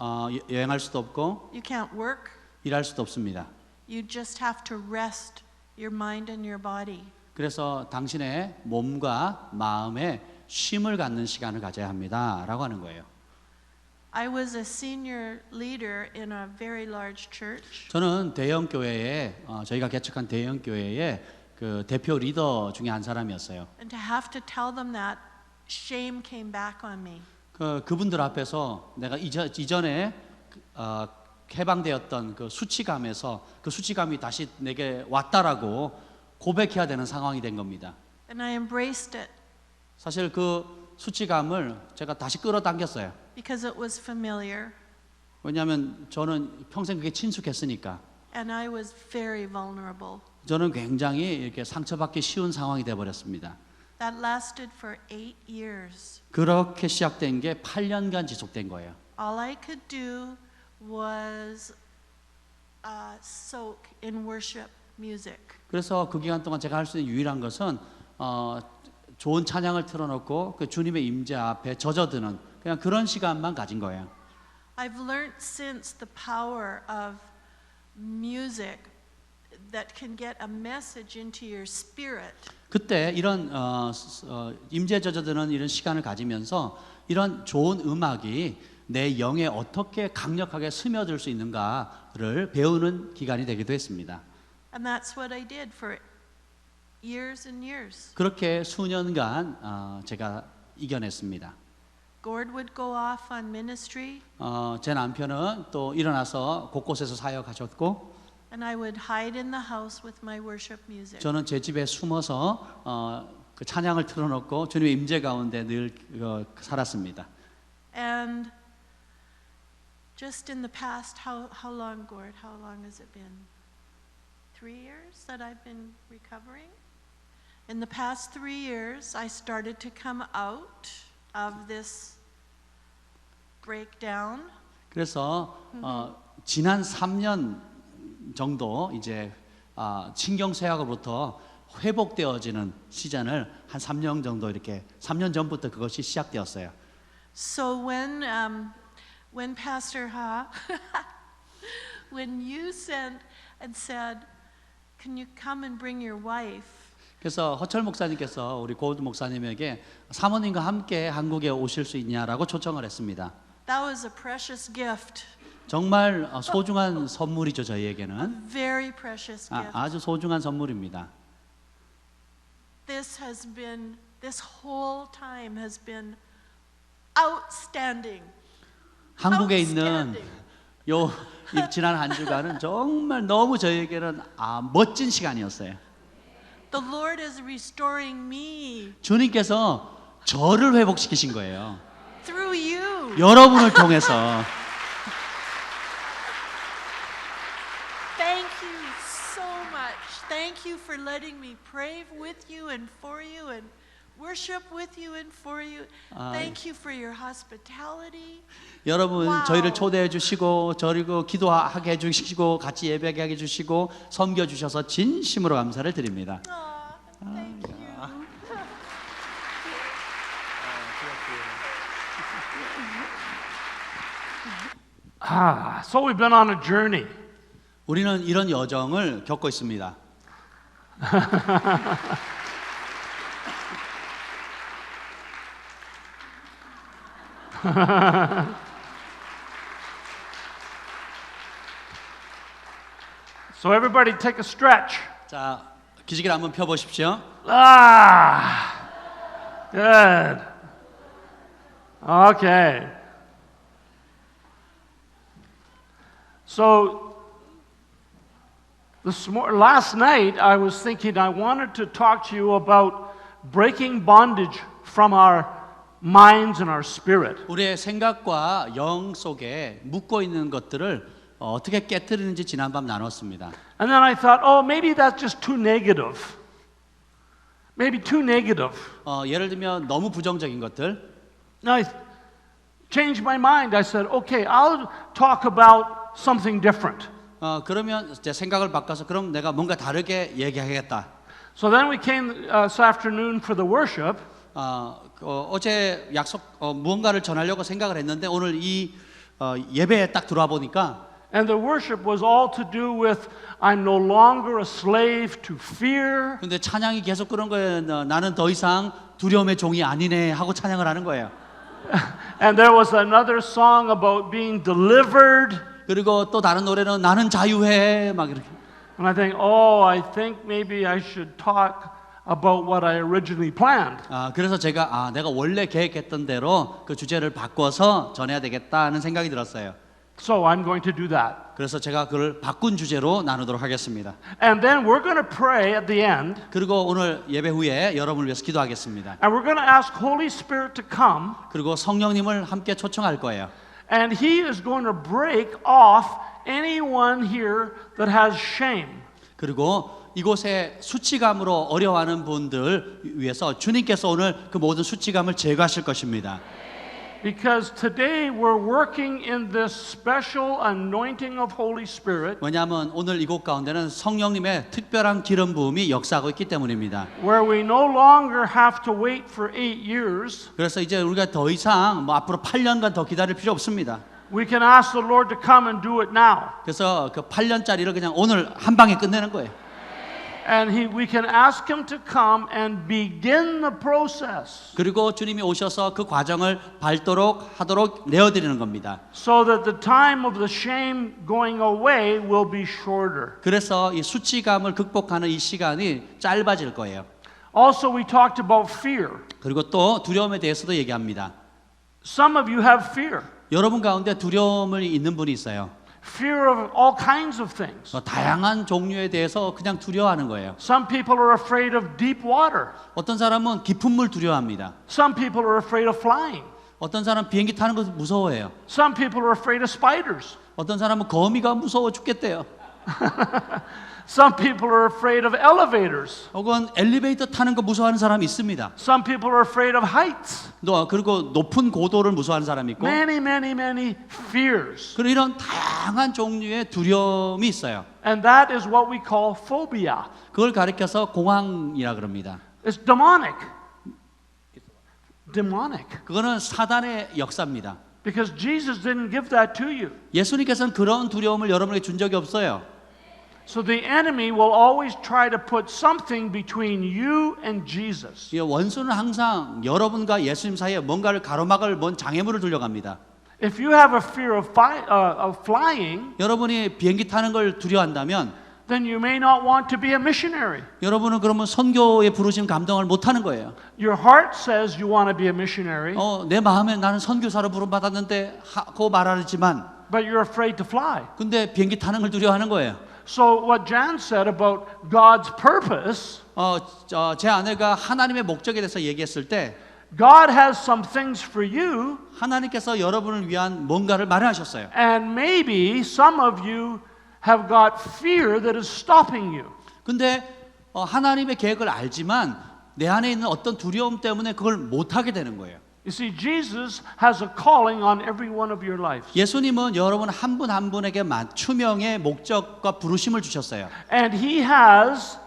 여행할 수도 없고 you can't work, 일할 수도 없습니다. you just have to rest your mind and your body. 그래서 당신의 몸과 마음에 쉼을 갖는 시간을 가져야 합니다라고 하는 거예요. I was a senior leader in a very large church. 저는 대형 교회에 저희가 개척한 대형 교회의 그 대표 리더 중에 한 사람이었어요. And to have to tell them that, shame came back on me. 그분들 앞에서 내가 이전에 해방되었던 그 수치감에서 그 수치감이 다시 내게 왔다라고 고백해야 되는 상황이 된 겁니다. And I embraced it. 사실 그 수치감을 제가 다시 끌어당겼어요. because it was familiar 왜냐하면 저는 평생 그게 친숙했으니까. and I was very vulnerable. 저는 굉장히 이렇게 상처받기 쉬운 상황이 돼 버렸습니다. That lasted for 8 years. 그렇게 시작된 게 8년간 지속된 거예요. All I could do was soak in worship music. 그래서 그 기간 동안 제가 할 수 있는 유일한 것은 좋은 찬양을 틀어놓고 그 주님의 임재 앞에 젖어드는 그냥 그런 시간만 가진 거예요. I've learned since the power of music that can get a message into your spirit. 그때 이런 임재 젖어드는 이런 시간을 가지면서 이런 좋은 음악이 내 영에 어떻게 강력하게 스며들 수 있는가를 배우는 기간이 되기도 했습니다. And that's what I did for years and years. 그렇게 수년간 제가 이겨냈습니다. Gord would go off on ministry 제 남편은 또 일어나서 곳곳에서 사역하셨고 and I would hide in the house with my worship music. 저는 제 집에 숨어서 그 찬양을 틀어놓고 주님의 임재 가운데 늘 살았습니다. And just in the past, how long, Gord? How long has it been? 3 years that I've been recovering? In the past 3 years, I started to come out of this breakdown. 그래서 지난 3년 정도 이제 신경쇠약으로부터 회복되어지는 시간을 한 3년 정도 이렇게 3년 전부터 그것이 시작되었어요. So when Pastor Ha, when you sent and said, "Can you come and bring your wife?" 그래서 허철 목사님께서 우리 고우드 목사님에게 사모님과 함께 한국에 오실 수 있냐라고 초청을 했습니다. That was a precious gift. 정말 소중한 선물이죠, 저희에게는. Very precious gift. 아주 소중한 선물입니다. This whole time has been outstanding. 한국에 있는 지난 한 주간은 정말 너무 저희에게는 멋진 시간이었어요. The Lord is restoring me 주님께서 저를 회복시키신 거예요. through you. 여러분을 통해서. Thank you so much. Thank you for letting me pray with you and for you and worship with you and for you. Thank you for your hospitality. 여러분 Wow. 저희를 초대해 주시고 저리고 기도하게 해 주시고 같이 예배하게 해 주시고 섬겨 주셔서 진심으로 감사를 드립니다. Thank you. So we've been on a journey. 우리는 이런 여정을 겪고 있습니다. So everybody take a stretch. 자, 기지개를 한번 펴 보십시오. Good. Okay. So last night I was thinking I wanted to talk to you about breaking bondage from our minds and our spirit. 우리의 생각과 영 속에 묶고 있는 것들을 어떻게 깨트리는지 지난밤 나눴습니다. And then I thought, oh, maybe that's just too negative. Maybe too negative. 예를 들면 너무 부정적인 것들. And I changed my mind. I said, okay, I'll talk about something different. 그러면 제 생각을 바꿔서 그럼 내가 뭔가 다르게 얘기하겠다. So then we came this afternoon for the worship. 어제 무언가를 전하려고 생각을 했는데 오늘 이 예배에 딱 들어와 보니까 And the worship was all to do with I'm no longer a slave to fear. 근데 찬양이 계속 그런 거예요. 나는 더 이상 두려움의 종이 아니네 하고 찬양을 하는 거예요. And there was another song about being delivered. 그리고 또 다른 노래는 나는 자유해 막 이렇게. And I think, oh, I think maybe I should talk about what I originally planned. 그래서 제가 내가 원래 계획했던 대로 그 주제를 바꿔서 전해야 되겠다는 생각이 들었어요. So I'm going to do that. 그래서 제가 그걸 바꾼 주제로 나누도록 하겠습니다. And then we're going to pray at the end. 그리고 오늘 예배 후에 여러분을 위해서 기도하겠습니다. And we're going to ask Holy Spirit to come. 그리고 성령님을 함께 초청할 거예요. And He is going to break off anyone here that has shame. 그리고 이곳에 수치감으로 어려워하는 분들 위해서 주님께서 오늘 그 모든 수치감을 제거하실 것입니다. Because today we're working in this special anointing of Holy Spirit. 왜냐하면 오늘 이곳 가운데는 성령님의 특별한 기름 부음이 역사하고 있기 때문입니다. Where we no longer have to wait for 8 years. 그래서 이제 우리가 더 이상 앞으로 8년간 더 기다릴 필요 없습니다. We can ask the Lord to come and do it now. 그래서 그 8년짜리를 그냥 오늘 한 방에 끝내는 거예요. And we can ask Him to come and begin the process. 그리고 주님이 오셔서 그 과정을 밟도록 하도록 내어드리는 겁니다. So that the time of the shame going away will be shorter. 그래서 이 수치감을 극복하는 이 시간이 짧아질 거예요. Also, we talked about fear. 그리고 또 두려움에 대해서도 얘기합니다. Some of you have fear. 여러분 가운데 두려움이 있는 분이 있어요. Fear of all kinds of things. 다양한 종류에 대해서 그냥 두려워하는 거예요. Some people are afraid of deep water. 어떤 사람은 깊은 물 두려워합니다. Some people are afraid of flying. 어떤 사람은 비행기 타는 거 무서워해요. Some people are afraid of spiders. 어떤 사람은 거미가 무서워 죽겠대요. Some people are afraid of elevators. 혹은 엘리베이터 타는 거 무서워하는 사람이 있습니다. Some people are afraid of heights. 그리고 높은 고도를 무서워하는 사람이 있고 Many fears. 그리고 이런 다양한 종류의 두려움이 있어요. And that is what we call phobia. 그걸 가리켜서 공황이라 그럽니다. It's demonic. Demonic. 그거는 사단의 역사입니다. Because Jesus didn't give that to you. 예수님께서는 그런 두려움을 여러분에게 준 적이 없어요. So the enemy will always try to put something between you and Jesus. 원수는 항상 여러분과 예수님 사이에 뭔가를 가로막을 뭔 장애물을 들려갑니다. If you have a fear of flying, 여러분이 비행기 타는 걸 두려워한다면 then you may not want to be a missionary. 여러분은 그러면 선교에 부르심 감동을 못 하는 거예요. Your heart says you want to be a missionary, 내 마음에 나는 선교사로 부름 받았는데 하고 말하지만 but you're afraid to fly. 근데 비행기 타는 걸 두려워하는 거예요. So what Jan said about God's purpose, 제 아내가 하나님의 목적에 대해서 얘기했을 때 God has some things for you, 하나님께서 여러분을 위한 뭔가를 마련하셨어요. and maybe some of you have got fear that is stopping you. 근데 하나님의 계획을 알지만 내 안에 있는 어떤 두려움 때문에 그걸 못 하게 되는 거예요. You see, Jesus has a calling on every one of your lives. 예수님은 여러분 한 분 한 분에게 맞춤형의 목적과 부르심을 주셨어요. And He has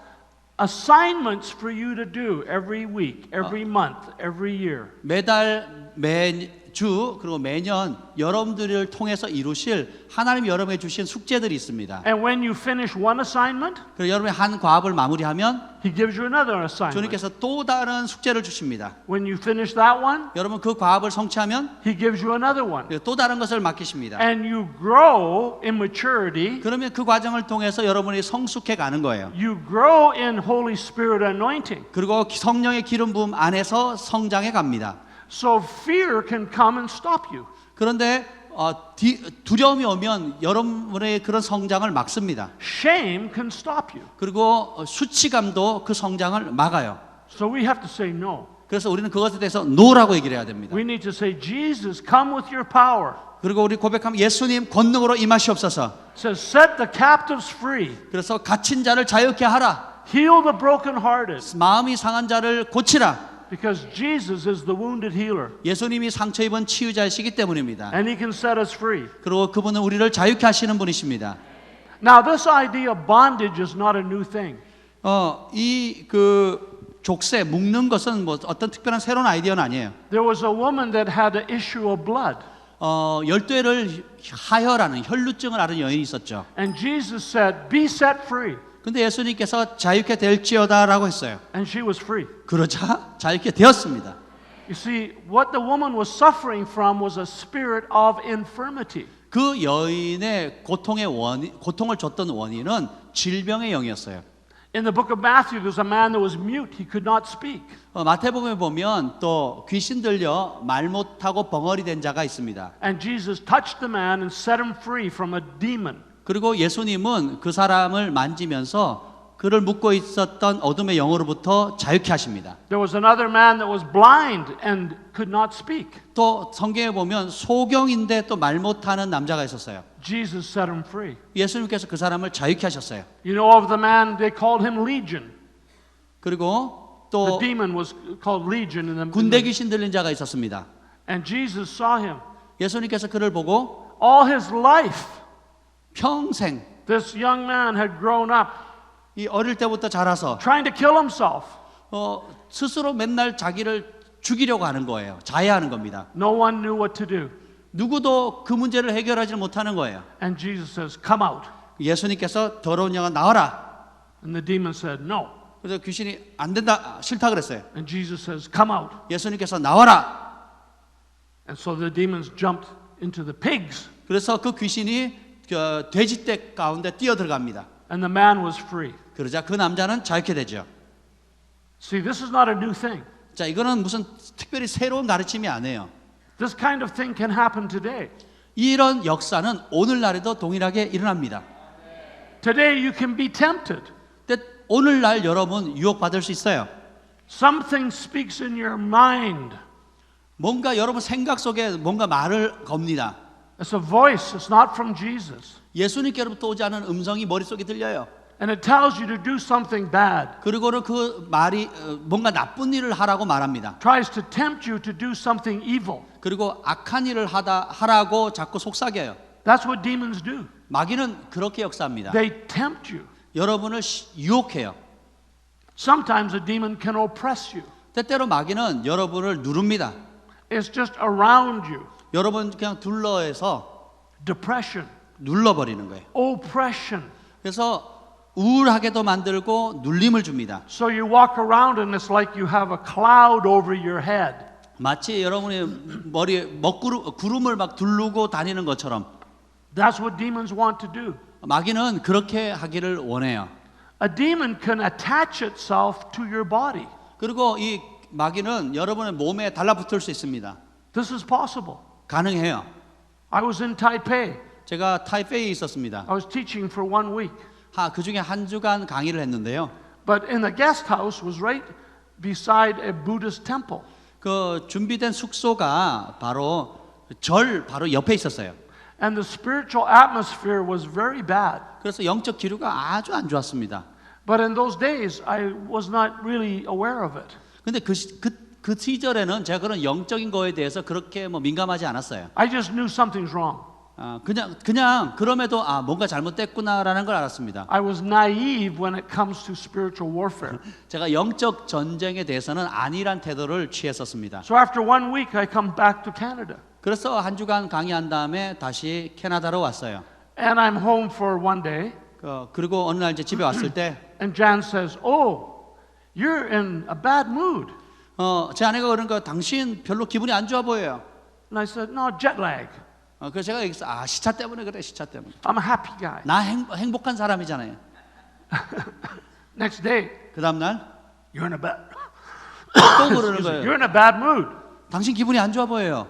assignments for you to do every week, every month, every year. 매달 매주 그리고 매년 여러분들을 통해서 이루실 하나님이 여러분에게 주신 숙제들이 있습니다. And when you finish one assignment, 그리고 여러분이 한 과업을 마무리하면 He gives you another assignment. 주님께서 또 다른 숙제를 주십니다. When you finish that one, 여러분 그 과업을 성취하면 He gives you another one. 또 다른 것을 맡기십니다. And you grow in maturity. 그러면 그 과정을 통해서 여러분이 성숙해 가는 거예요. You grow in Holy Spirit anointing. 그리고 성령의 기름 부음 안에서 성장해 갑니다. So fear can come and stop you. 그런데 두려움이 오면 여러분의 그런 성장을 막습니다. Shame can stop you. 그리고 수치감도 그 성장을 막아요. So we have to say no. 그래서 우리는 그것에 대해서 no라고 얘기를 해야 됩니다. We need to say, Jesus, come with your power. 그리고 우리 고백하면 예수님 권능으로 임하시옵소서. It says, set the captives free. 그래서 갇힌 자를 자유케 하라. Heal the brokenhearted. 마음이 상한 자를 고치라. Because Jesus is the wounded healer. 예수님이 상처 입은 치유자이시기 때문입니다. And He can set us free. 그리고 그분은 우리를 자유케 하시는 분이십니다. Now, this idea of bondage is not a new thing. 이 그 족쇄 묶는 것은 뭐 어떤 특별한 새로운 아이디어는 아니에요. There was a woman that had an issue of blood. 열뇌를 하혈하는 혈루증을 앓은 여인이 있었죠. And Jesus said, be set free. 근데 예수님께서 자유케 될지어다라고 했어요. And she was free. 그러자 자유케 되었습니다. You see, what the woman was suffering from was a spirit of infirmity. 그 여인의 고통을 줬던 원인은 질병의 영이었어요. In the book of Matthew, there's a man that was mute. He could not speak. 마태복음에 보면 또 귀신 들려 말 못하고 벙어리 된 자가 있습니다. And Jesus touched the man and set him free from a demon. 그리고 예수님은 그 사람을 만지면서 그를 묶고 있었던 어둠의 영으로부터 자유케 하십니다. There was another man that was blind and could not speak. 또 성경에 보면 소경인데 또 말 못하는 남자가 있었어요. Jesus set him free. 예수님께서 그 사람을 자유케 하셨어요. You know of the man, they called him Legion. 그리고 The 또 demon was called Legion. 군대 귀신 들린 자가 있었습니다. And Jesus saw him. 예수님께서 그를 보고 All his life, 평생 this young man had grown up 이 어릴 때부터 자라서 trying to kill himself. 스스로 맨날 자기를 죽이려고 하는 거예요. 자해하는 겁니다. No one knew what to do. 누구도 그 문제를 해결하지 못하는 거예요. And Jesus says, come out. 예수님께서 더러운 영아 나와라. And the demon said, no. 그래서 귀신이 안 된다, 싫다 그랬어요. And Jesus says, come out. 예수님께서 나와라. And so the demons jumped into the pigs. 그래서 그 귀신이 돼지떼 가운데 뛰어 들어갑니다. And the man was free. 그러자 그 남자는 자유케 되죠. See, this is not a new thing. 자, 이거는 무슨 특별히 새로운 가르침이 아니에요. This kind of thing can happen today. 이런 역사는 오늘날에도 동일하게 일어납니다. Today you can be tempted. 근데 오늘날 여러분 유혹받을 수 있어요. Something speaks in your mind. 뭔가 여러분 생각 속에 뭔가 말을 겁니다. It's a voice. It's not from Jesus. 예수님께로부터 오지 않은 음성이 머릿속에 들려요. And it tells you to do something bad. 그리고는 그 말이 뭔가 나쁜 일을 하라고 말합니다. Tries to tempt you to do something evil. 그리고 악한 일을 하라고 자꾸 속삭여요. That's what demons do. 마귀는 그렇게 역사합니다. They tempt you. 여러분을 유혹해요. Sometimes a demon can oppress you. 때때로 마귀는 여러분을 누릅니다. It's just around you. 여러분 그냥 둘러해서 Depression, 눌러버리는 거예요. oppression. 그래서 우울하게도 만들고 눌림을 줍니다. So you walk around and it's like you have a cloud over your head. 마치 여러분의 머리에 구름을 막 두르고 다니는 것처럼 That's what demons want to do. 마귀는 그렇게 하기를 원해요. A demon can attach itself to your body. 그리고 이 마귀는 여러분의 몸에 달라붙을 수 있습니다. This is possible. 가능해요. I was in Taipei. 제가 타이페이에 있었습니다. I was teaching for 1 week. 그 중에 한 주간 강의를 했는데요. But in the guest house was right beside a Buddhist temple. 그 준비된 숙소가 바로 절 바로 옆에 있었어요. And the spiritual atmosphere was very bad. 그래서 영적 기류가 아주 안 좋았습니다. But in those days, I was not really aware of it. 근데 그 시절에는 제가 그런 영적인 거에 대해서 그렇게 민감하지 않았어요. I just knew something's wrong. 그냥 그럼에도 뭔가 잘못됐구나라는 걸 알았습니다. I was naive when it comes to spiritual warfare. 제가 영적 전쟁에 대해서는 안일한 태도를 취했었습니다. So after 1 week, I come back to Canada. 그래서 한 주간 강의한 다음에 다시 캐나다로 왔어요. And I'm home for 1 day. 그리고 어느 날 이제 집에 왔을 때 And Jan says, "Oh, you're in a bad mood." 제 아내가 그러니까 당신 별로 기분이 안 좋아 보여요. And I said, "No, jet lag. 그래서 제가 여기서 시차 때문에 그래, 시차 때문에. I'm a happy guy." 나 행복한 사람이잖아요. Next day, 그 다음 날 "You're in a bad 또 그러는 거예요. You're in a bad mood." 당신 기분이 안 좋아 보여요.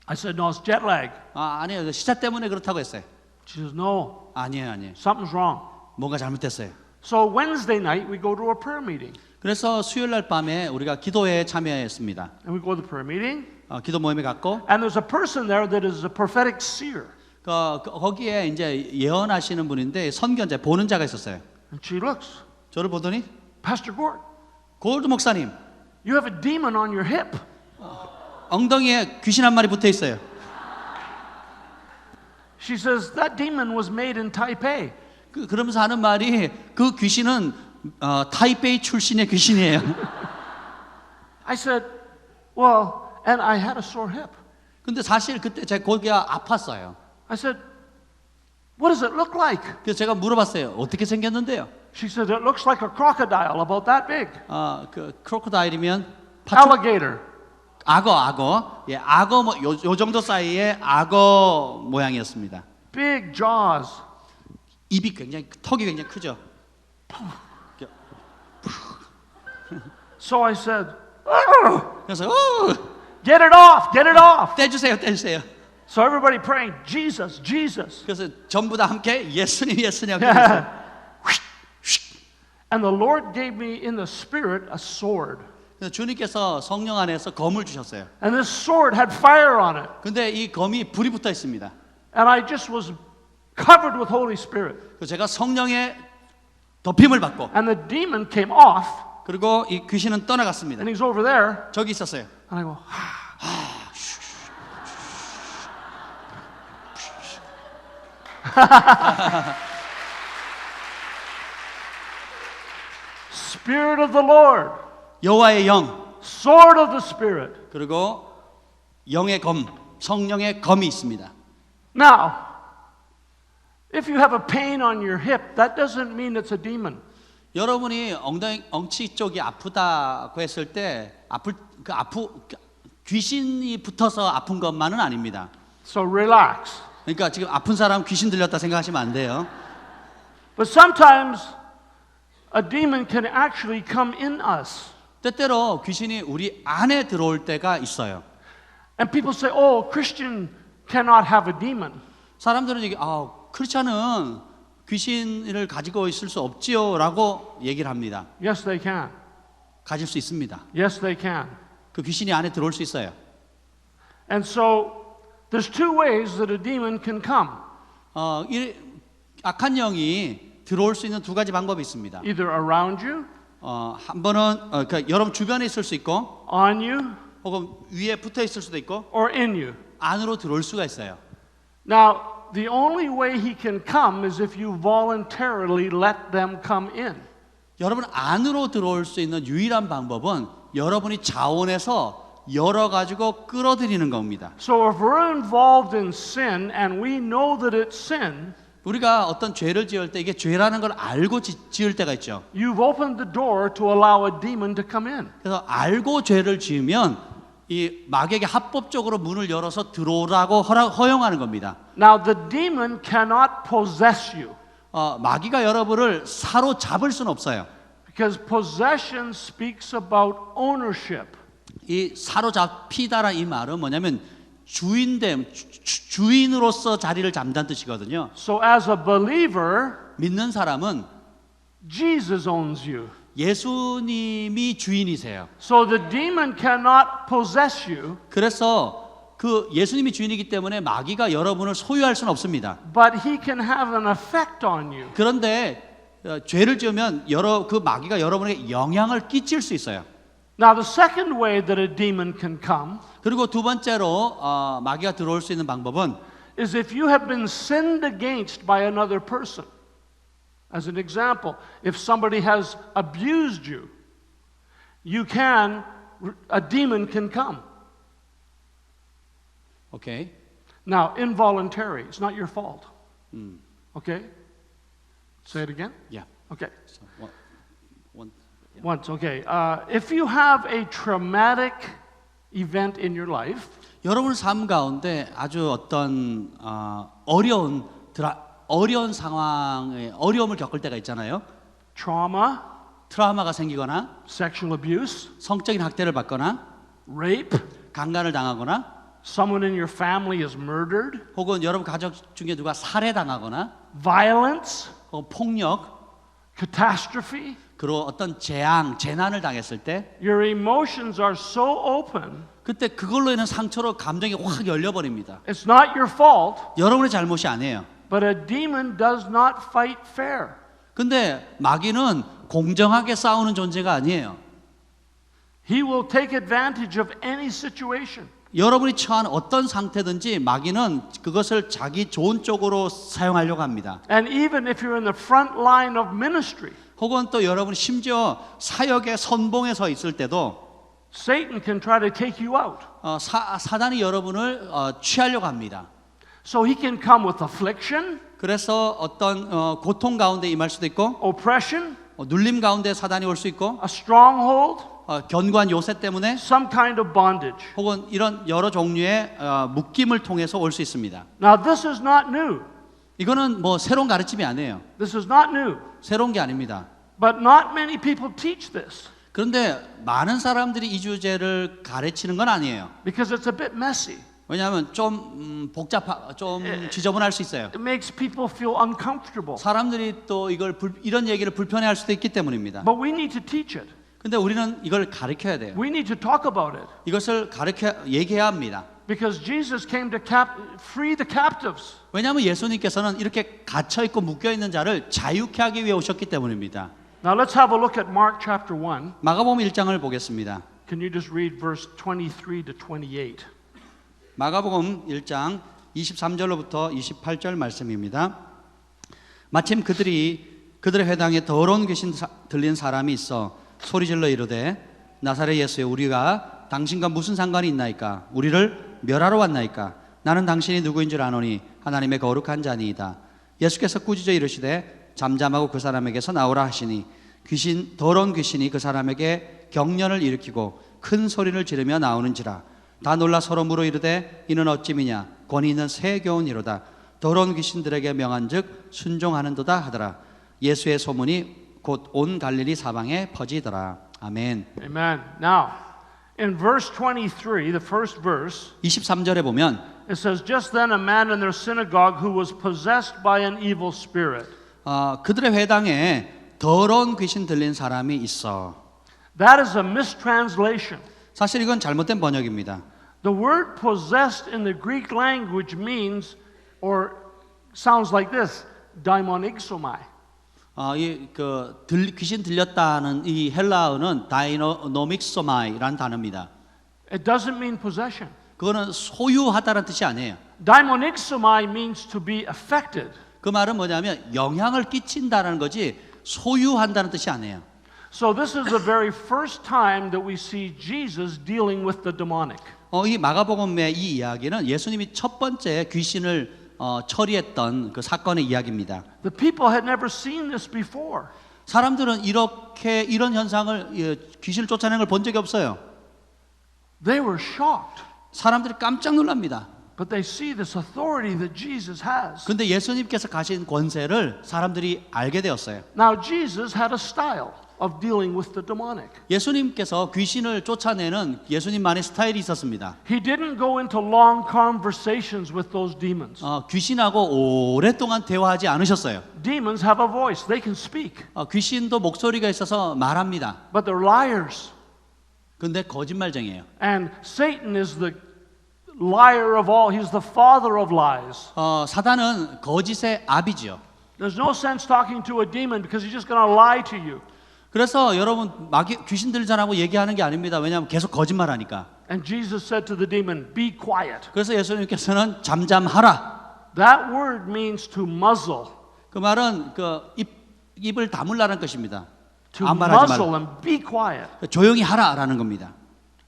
I said, "No, it's jet lag." 아니에요. 시차 때문에 그렇다고 했어요. She says, "No, 아니에요. something's wrong." 뭔가 잘못됐어요. So Wednesday night, we go to a prayer meeting. 그래서 수요일 날 밤에 우리가 기도회에 참여했습니다. And we go to the prayer meeting. 기도 모임에 갔고 And there's a person there that is a prophetic seer. 거기에 이제 예언하시는 분인데 선견자 보는 자가 있었어요. And she looks, 저를 보더니 "Pastor Gord, 골드 목사님 you have a demon on your hip." 엉덩이에 귀신 한 마리 붙어 있어요. She says, "That demon was made in Taipei." 그러면서 하는 말이 그 귀신은 타이베이 출신의 귀신이에요. I said, "Well," and I had a sore hip. 근데 사실 그때 제 거기가 아팠어요. I said, "What does it look like?" 그래서 제가 물어봤어요. 어떻게 생겼는데요? She said, "It looks like a crocodile about that big." 그 크로코다일이면 Alligator. 악어. 예, 악어 요 정도 사이의 악어 모양이었습니다. Big jaws. 입이 턱이 굉장히 크죠. So I said, "Oh, 그래서 get it off, get it off." 떼주세요, 떼주세요. So everybody praying, Jesus, Jesus. 그래서 전부 다 함께 예수님, 예수님 하면서 And the Lord gave me in the spirit a sword. 그래서 주님께서 성령 안에서 검을 주셨어요. And this sword had fire on it. 근데 이 검이 불이 붙어 있습니다. And I just was covered with Holy Spirit. 그래서 제가 성령의 덮임을 받고 And the demon came off, 그리고 이 귀신은 떠나갔습니다. and he's over there. 저기 있었어요. And I go, Spirit of the Lord, 여호와의 영 sword of the Spirit. 그리고 영의 검, 성령의 검이 있습니다. Now, if you have a pain on your hip, that doesn't mean it's a demon. 여러분이 엉치 쪽이 아프다고 했을 때 귀신이 붙어서 아픈 것만은 아닙니다. So relax. 그러니까 지금 아픈 사람 귀신 들렸다 생각하시면 안 돼요. But sometimes a demon can actually come in us. 때때로 귀신이 우리 안에 들어올 때가 있어요. And people say, "Oh, Christian cannot have a demon." 사람들은 크리스찬은 귀신을 가지고 있을 수 없지요라고 얘기를 합니다. Yes, they can. 가질 수 있습니다. Yes, they can. 그 귀신이 안에 들어올 수 있어요. And so there's two ways that a demon can come. 이 악한 영이 들어올 수 있는 두 가지 방법이 있습니다. Either around you, 한 번은 그러니까 여러분 주변에 있을 수 있고, on you, 혹은 위에 붙어 있을 수도 있고, or in you. 안으로 들어올 수가 있어요. Now, the only way he can come is if you voluntarily let them come in. 여러분 안으로 들어올 수 있는 유일한 방법은 여러분이 자원해서 열어가지고 끌어들이는 겁니다. So if we're involved in sin and we know that it's sin, 우리가 어떤 죄를 지을 때 이게 죄라는 걸 알고 지을 때가 있죠. you've opened the door to allow a demon to come in. 그래서 알고 죄를 지으면 이 마귀에게 합법적으로 문을 열어서 들어오라고 허용하는 겁니다. Now, the demon cannot possess you 마귀가 여러분을 사로잡을 수는 없어요. because possession speaks about ownership. 이 사로잡히다라 이 말은 뭐냐면 주인됨, 주인으로서 자리를 잡는 뜻이거든요. So as a believer, 믿는 사람은 Jesus owns you. 예수님이 주인이세요. So the demon cannot possess you, 그래서 그 예수님이 주인이기 때문에 마귀가 여러분을 소유할 수는 없습니다. but he can have an effect on you. 그런데 죄를 지으면 그 마귀가 여러분에게 영향을 끼칠 수 있어요. Now, the second way that a demon can come 그리고 두 번째로 마귀가 들어올 수 있는 방법은 is if you have been sinned against by another person. As an example, if somebody has abused you, a demon can come. 오케이. Now, involuntary, it's not your fault. Okay? Say it again? Yeah. Okay. So, one. Once, okay. If you have a traumatic event in your life, 여러분 삶 가운데 아주 어떤 어려운 상황에 어려움을 겪을 때가 있잖아요. trauma, 트라우마가 생기거나 sexual abuse, 성적인 학대를 받거나 rape, 강간을 당하거나 someone in your family is murdered, 혹은 여러분 가족 중에 누가 살해당하거나 violence, 혹은 폭력 catastrophe, 그리고 어떤 재난을 당했을 때 your emotions are so open, 그때 그걸로 인한 상처로 감정이 확 열려버립니다. it's not your fault, 여러분의 잘못이 아니에요. but a demon does not fight fair. 근데 마귀는 공정하게 싸우는 존재가 아니에요. He will take advantage of any situation. 여러분이 처한 어떤 상태든지 마귀는 그것을 자기 좋은 쪽으로 사용하려고 합니다. And even if you're in the front line of ministry, 혹은 또 여러분이 심지어 사역의 선봉에 서 있을 때도 Satan can try to take you out. 사단이 여러분을 취하려고 합니다. So he can come with affliction, 그래서 어떤 고통 가운데 임할 수도 있고 oppression, 눌림 가운데 사단이 올 수 있고 a stronghold, 견고한 요새 때문에 some kind of bondage. 혹은 이런 여러 종류의 묶임을 통해서 올 수 있습니다. Now, this is not new. 이거는 뭐 새로운 가르침이 아니에요. This is not new. 새로운 게 아닙니다. But not many people teach this. 그런데 많은 사람들이 이 주제를 가르치는 건 아니에요. because it's a bit messy. 왜냐하면 좀 좀 지저분할 수 있어요. It makes people feel uncomfortable. 사람들이 또 이런 얘기를 불편해할 수도 있기 때문입니다. But we need to teach it. 근데 우리는 이걸 가르쳐야 돼요. We need to talk about it. 이것을 얘기해야 합니다. Because Jesus came to free the captives. 왜냐하면 예수님께서는 이렇게 갇혀 있고 묶여 있는 자를 자유케 하기 위해 오셨기 때문입니다. Now let's have a look at Mark chapter 1. 마가복음 1장을 보겠습니다. Can you just read verse 23 to 28? 마가복음 1장 23절로부터 28절 말씀입니다. 마침 그들의 회당에 더러운 귀신 들린 사람이 있어 소리질러 이르되 나사렛 예수여 우리가 당신과 무슨 상관이 있나이까 우리를 멸하러 왔나이까 나는 당신이 누구인 줄 아노니 하나님의 거룩한 자니이다. 예수께서 꾸짖어 이르시되 잠잠하고 그 사람에게서 나오라 하시니 더러운 귀신이 그 사람에게 경련을 일으키고 큰 소리를 지르며 나오는지라. 다 놀라 서로 물어 이르되 이는 어찌 미냐 권위 있는 새 교훈이로다. 더러운 귀신들에게 명한즉 순종하는도다 하더라. 예수의 소문이 곧 온 갈릴리 사방에 퍼지더라. 아멘. Amen. Now, in verse 23, the first verse, 23절에 보면 it says, Just then a man in their synagogue who was possessed by an evil spirit. 그들의 회당에 더러운 귀신 들린 사람이 있어. That is a mistranslation. 사실 이건 잘못된 번역입니다. The word possessed in the Greek language means, or sounds like this, daimonikzomai. 귀신 들렸다는 이 헬라어는 다이노믹소마이라는 단어입니다. It doesn't mean possession. 그거는 소유하다는 뜻이 아니에요. Daimonikzomai means to be affected. 그 말은 뭐냐면 영향을 끼친다는 거지 소유한다는 뜻이 아니에요. So this is the very first time that we see Jesus dealing with the demonic. 이 마가복음의 이 이야기는 예수님이 첫 번째 귀신을 처리했던 그 사건의 이야기입니다. The people had never seen this before. 사람들은 이런 현상을 귀신을 쫓아내는 걸 본 적이 없어요. They were shocked. 사람들이 깜짝 놀랍니다. But they see this authority that Jesus has. 근데 예수님께서 가진 권세를 사람들이 알게 되었어요. Now Jesus had a style of dealing with the demonic. 예수님께서 귀신을 쫓아내는 예수님만의 스타일이 있었습니다. He didn't go into long conversations with those demons. 귀신하고 오랫동안 대화하지 않으셨어요. Demons have a voice. They can speak. 귀신도 목소리가 있어서 말합니다. But they're liars. 근데 거짓말쟁이에요. And Satan is the liar of all. He's the father of lies. 사단은 거짓의 아비지요. There's no sense talking to a demon because he's just going to lie to you. 그래서 여러분 귀신 들자라고 얘기하는 게 아닙니다. 왜냐하면 계속 거짓말하니까. And Jesus said to the demon, "Be quiet." 그래서 예수님께서는 잠잠하라. That word means to muzzle. 그 말은 입을 다물라는 것입니다. To 아무 말하지 muzzle 말라. and be quiet. 조용히 하라라는 겁니다.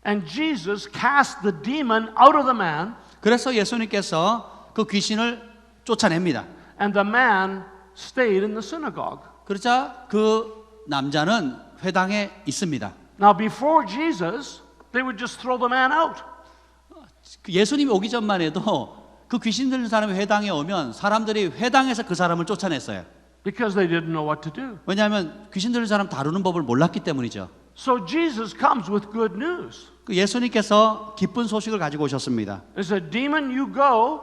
And Jesus cast the demon out of the man. 그래서 예수님께서 그 귀신을 쫓아냅니다. And the man stayed in the synagogue. 그러자 그 남자는 회당에 있습니다. Now before Jesus, they would just throw the man out. 예수님이 오기 전만 해도 그 귀신 들린 사람이 회당에 오면 사람들이 회당에서 그 사람을 쫓아냈어요. Because they didn't know what to do. 왜냐하면 귀신 들린 사람 다루는 법을 몰랐기 때문이죠. So Jesus comes with good news. 예수님께서 기쁜 소식을 가지고 오셨습니다. He said, "Demon, you go.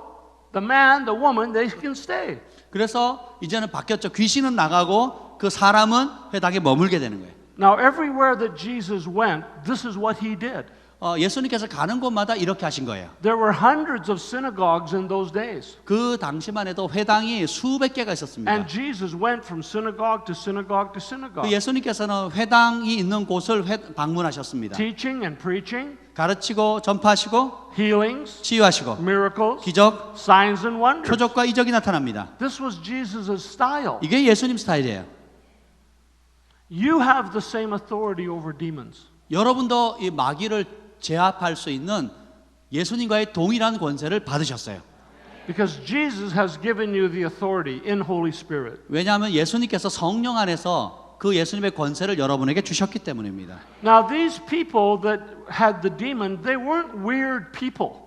The man, the woman, they can stay." 그래서 이제는 바뀌었죠. 귀신은 나가고 그 사람은 회당에 머물게 되는 거예요. Now everywhere that Jesus went, this is what he did. 예수님께서 가는 곳마다 이렇게 하신 거예요. There were hundreds of synagogues in those days. 그 당시만 해도 회당이 수백 개가 있었습니다. And Jesus went from synagogue to synagogue to synagogue. 예수님께서는 회당이 있는 곳을 방문하셨습니다. Teaching and preaching, 가르치고 전파하시고 healings, 치유하시고 miracles, 기적, signs and wonders. 표적과 이적이 나타납니다. This was Jesus' style. 이게 예수님 스타일이에요. You have the same authority over demons. 여러분도 이 마귀를 제압할 수 있는 예수님과의 동일한 권세를 받으셨어요. Because Jesus has given you the authority in Holy Spirit. 왜냐하면 예수님께서 성령 안에서 그 예수님의 권세를 여러분에게 주셨기 때문입니다. Now these people that had the demon, they weren't weird people.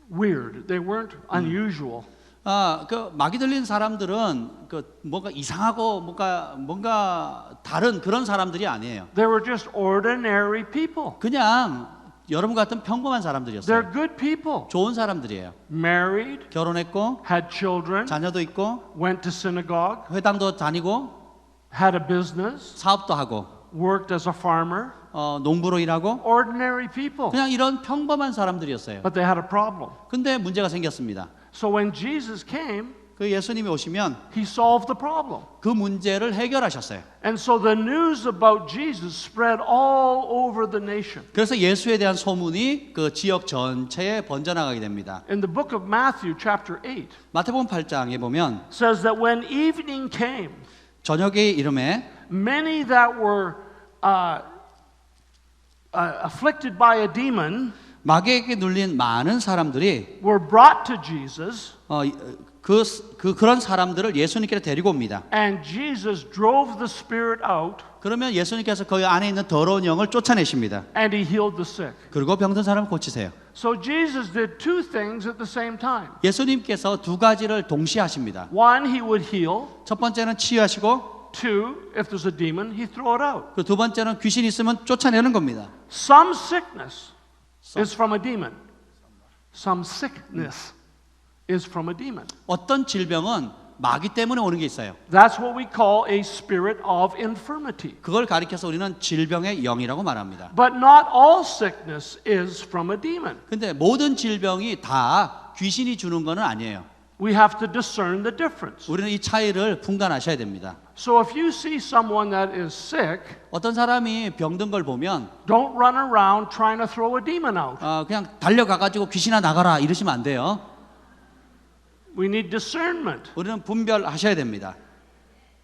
Weird. They weren't unusual. 그 마귀 들린 사람들은 그 뭔가 이상하고 뭔가 다른 그런 사람들이 아니에요. They were just ordinary people. 그냥 여러분 같은 평범한 They're 사람들이었어요. good people. 좋은 사람들이에요. Married, 결혼했고 had children, 자녀도 있고 went to synagogue, 회당도 다니고 had a business, 사업도 하고 worked as a farmer. 농부로 일하고 Ordinary people. 그냥 이런 평범한 사람들이었어요. But they had a problem. 근데 문제가 생겼습니다. So when Jesus came, 그 예수님이 오시면 he solved the problem. 그 문제를 해결하셨어요. And so the news about Jesus spread all over the nation. 그래서 예수에 대한 소문이 그 지역 전체에 번져나가게 됩니다. In the book of Matthew, chapter 8, 마태복음 8장에 보면 says that when evening came, 저녁의 이름에 many that were afflicted by a demon 마귀에게 눌린 많은 사람들이 were brought to Jesus, 그런 사람들을 예수님께 데리고 옵니다. and Jesus drove the spirit out, 그러면 예수님께서 그 안에 있는 더러운 영을 쫓아내십니다. and he healed the sick. 그리고 병든 사람을 고치세요. So Jesus did two things at the same time. 예수님께서 두 가지를 동시에 하십니다. One, he would heal. 첫 번째는 치유하시고 Two, if there's a demon, he throw it out. 그 두 번째는 귀신이 있으면 쫓아내는 겁니다. Some sickness is from a demon. Some sickness is from a demon. 어떤 질병은 마귀 때문에 오는 게 있어요. That's what we call a spirit of infirmity. 그걸 가리켜서 우리는 질병의 영이라고 말합니다. But not all sickness is from a demon. 근데 모든 질병이 다 귀신이 주는 건 아니에요. We have to discern the difference. 우리는 이 차이를 분간하셔야 됩니다. So if you see someone that is sick, 어떤 사람이 병든 걸 보면 don't run around trying to throw a demon out. 그냥 달려가가지고 귀신아 나가라 이러시면 안 돼요. We need discernment. 우리는 분별하셔야 됩니다.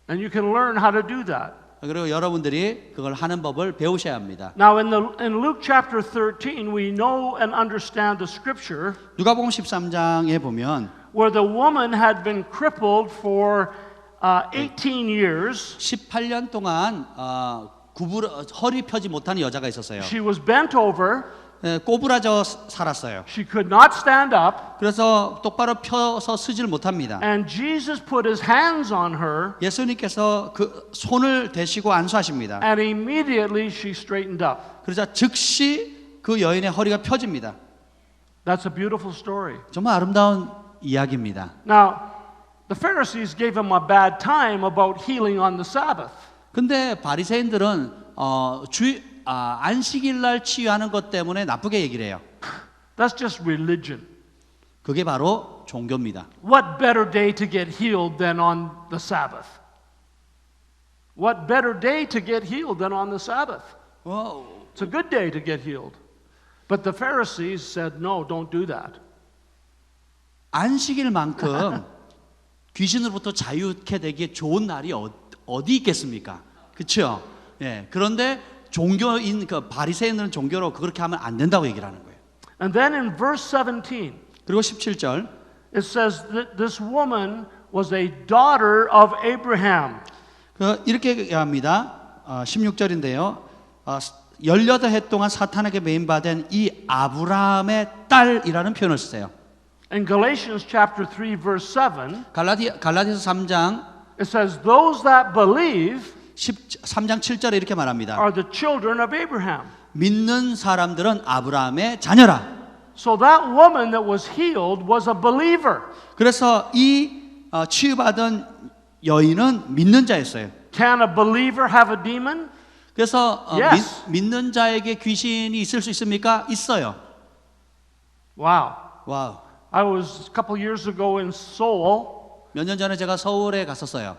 And you can learn how to do that. 그리고 여러분들이 그걸 하는 법을 배우셔야 합니다. Now in Luke chapter 13, we know and understand the scripture 누가복음 13장에 보면 where the woman had been crippled for 18 years. 18년 동안 허리 펴지 못하는 여자가 있었어요. She was bent over. 꼬부라져 살았어요. She could not stand up. 그래서 똑바로 펴서 서지를 못합니다. And Jesus put his hands on her. 예수님께서 그 손을 대시고 안수하십니다. And immediately she straightened up. 그러자 즉시 그 여인의 허리가 펴집니다. That's a beautiful story. 정말 아름다운 이야기입니다. Now, the Pharisees gave him a bad time about healing on the Sabbath. 근데 바리새인들은 안식일 날 치유하는 것 때문에 나쁘게 얘기를 해요. That's just religion. 그게 바로 종교입니다. What better day to get healed than on the Sabbath? What better day to get healed than on the Sabbath? It's a good day to get healed. But the Pharisees said, no, don't do that. 안식일만큼 귀신으로부터 자유케 되기에 좋은 날이 어디 있겠습니까? 그렇죠? 예. 그런데 종교인 그 바리새인들은 종교로 그렇게 하면 안 된다고 얘기를 하는 거예요. And then in verse 17, 그리고 17절 it says that this woman was a daughter of Abraham. 이렇게 얘기합니다. 16절인데요. 18해 동안 사탄에게 매인받은 이 아브라함의 딸이라는 표현을 쓰세요. In Galatians chapter 3 verse 7, 갈라디아서 3장 it says those that believe 3장 7절에 이렇게 말합니다. are the children of Abraham. 믿는 사람들은 아브라함의 자녀라. So that woman that was healed was a believer. 그래서 이 치유받은 여인은 믿는 자였어요. Can a believer have a demon? 그래서 Yes. 믿는 자에게 귀신이 있을 수 있습니까? 있어요. Wow. 와우. I was a couple years ago in Seoul, 몇 년 전에 제가 서울에 갔었어요.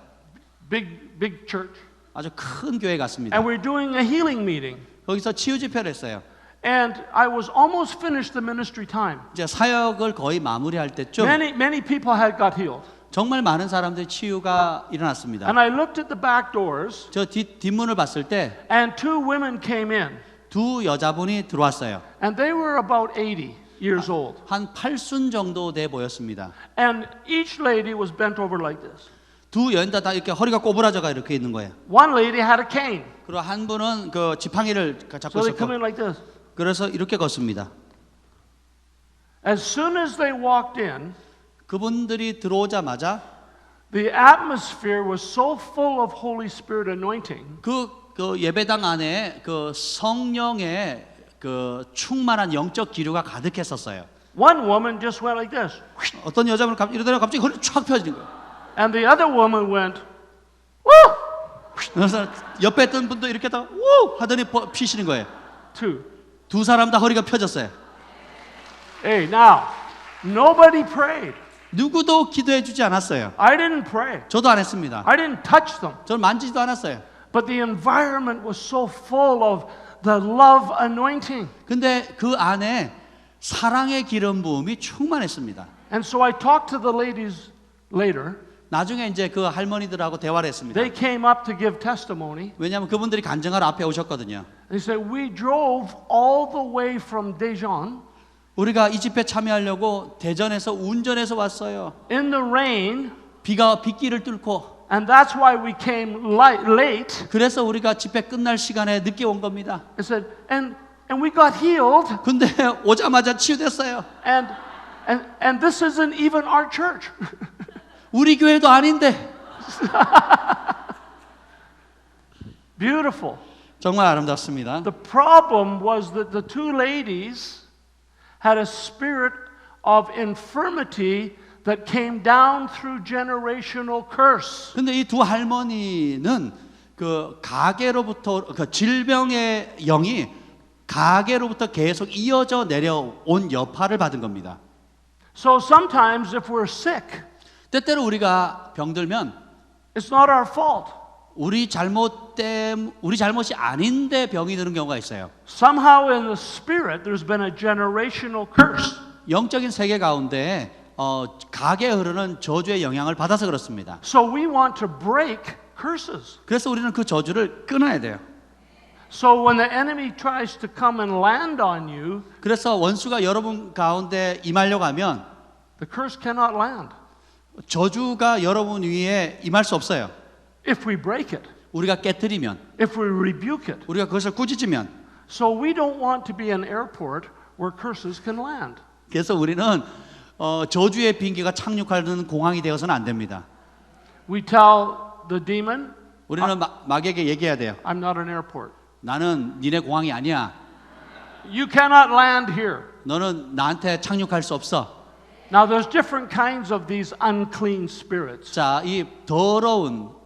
big church, 아주 큰 교회 갔습니다. and we're doing a healing meeting. 거기서 치유 집회를 했어요. And I was almost finished the ministry time. 이제 사역을 거의 마무리할 때쯤 Many people had got healed. 정말 많은 사람들이 치유가 일어났습니다. And I looked at the back doors, 저 뒷문을 봤을 때 and two women came in, 두 여자분이 들어왔어요. and they were about 80 years old. 한 8순 정도 돼 보였습니다. And each lady was bent over like this. 두 여인 다 이렇게 허리가 꼬부라져가 이렇게 있는 거예요. One lady had a cane. 그리고 한 분은 그 지팡이를 잡고 So they come 있었고 in like this. 그래서 이렇게 걷습니다. As soon as they walked in, 그분들이 들어오자마자 the atmosphere was so full of Holy Spirit anointing 그 예배당 안에 그 성령의 그 충만한 영적 기류가 가득했었어요. one woman just went like this 어떤 여자분 이러다가 갑자기 허리 쫙 펴지는 거예요. and the other woman went woo 그래서 옆에 있던 분도 이렇게 하다가 우 하더니 피시는 거예요. two. 두 사람 다 허리가 펴졌어요. Hey, now nobody prayed. 누구도 기도해 주지 않았어요. I didn't pray. 저도 안 했습니다. I didn't touch them. 저는 만지지도 않았어요. But the environment was so full of the love anointing. 근데 그 안에 사랑의 기름 부음이 충만했습니다. And so I talked to the ladies later. 나중에 이제 그 할머니들하고 대화를 했습니다. They came up to give testimony. 왜냐하면 그분들이 간증하러 앞에 오셨거든요. They said, we drove all the way from Daejeon 우리가 이 집회 참여하려고 대전에서 운전해서 왔어요. in the rain, 빗길을 뚫고. and that's why we came late. 그래서 우리가 집회 끝날 시간에 늦게 온 겁니다. They said, and we got healed, 근데 오자마자 치유됐어요. and this isn't even our church. 우리 교회도 아닌데. Beautiful. 정말 아름답습니다. The problem was that the two ladies had a spirit of infirmity that came down through generational curse. 근데 이 두 할머니는 그 가게로부터 그 질병의 영이 가게로부터 계속 이어져 내려온 여파를 받은 겁니다. So sometimes if we're sick, 때때로 우리가 병들면 it's not our fault. 우리 잘못이 아닌데 병이 드는 경우가 있어요. Somehow in the spirit there's been a generational curse. 영적인 세계 가운데 가게에 흐르는 저주의 영향을 받아서 그렇습니다. So we want to break curses. 그래서 우리는 그 저주를 끊어야 돼요. So when the enemy tries to come and land on you, 그래서 원수가 여러분 가운데 임하려고 하면 the curse cannot land 저주가 여러분 위에 임할 수 없어요. if we break it, 우리가 깨트리면, if we rebuke it. 우리가 그것을 꾸짖으면. So we don't want to be an airport where curses can land. 그래서 우리는 저주의 비행기가 착륙하는 공항이 되어서는 안 됩니다. We tell the demon, 우리는 마귀에게 얘기해야 돼요. I'm not an airport. 나는 니네 공항이 아니야. You cannot land here. 너는 나한테 착륙할 수 없어. Now there's different kinds of these unclean spirits. 자, 이 더러운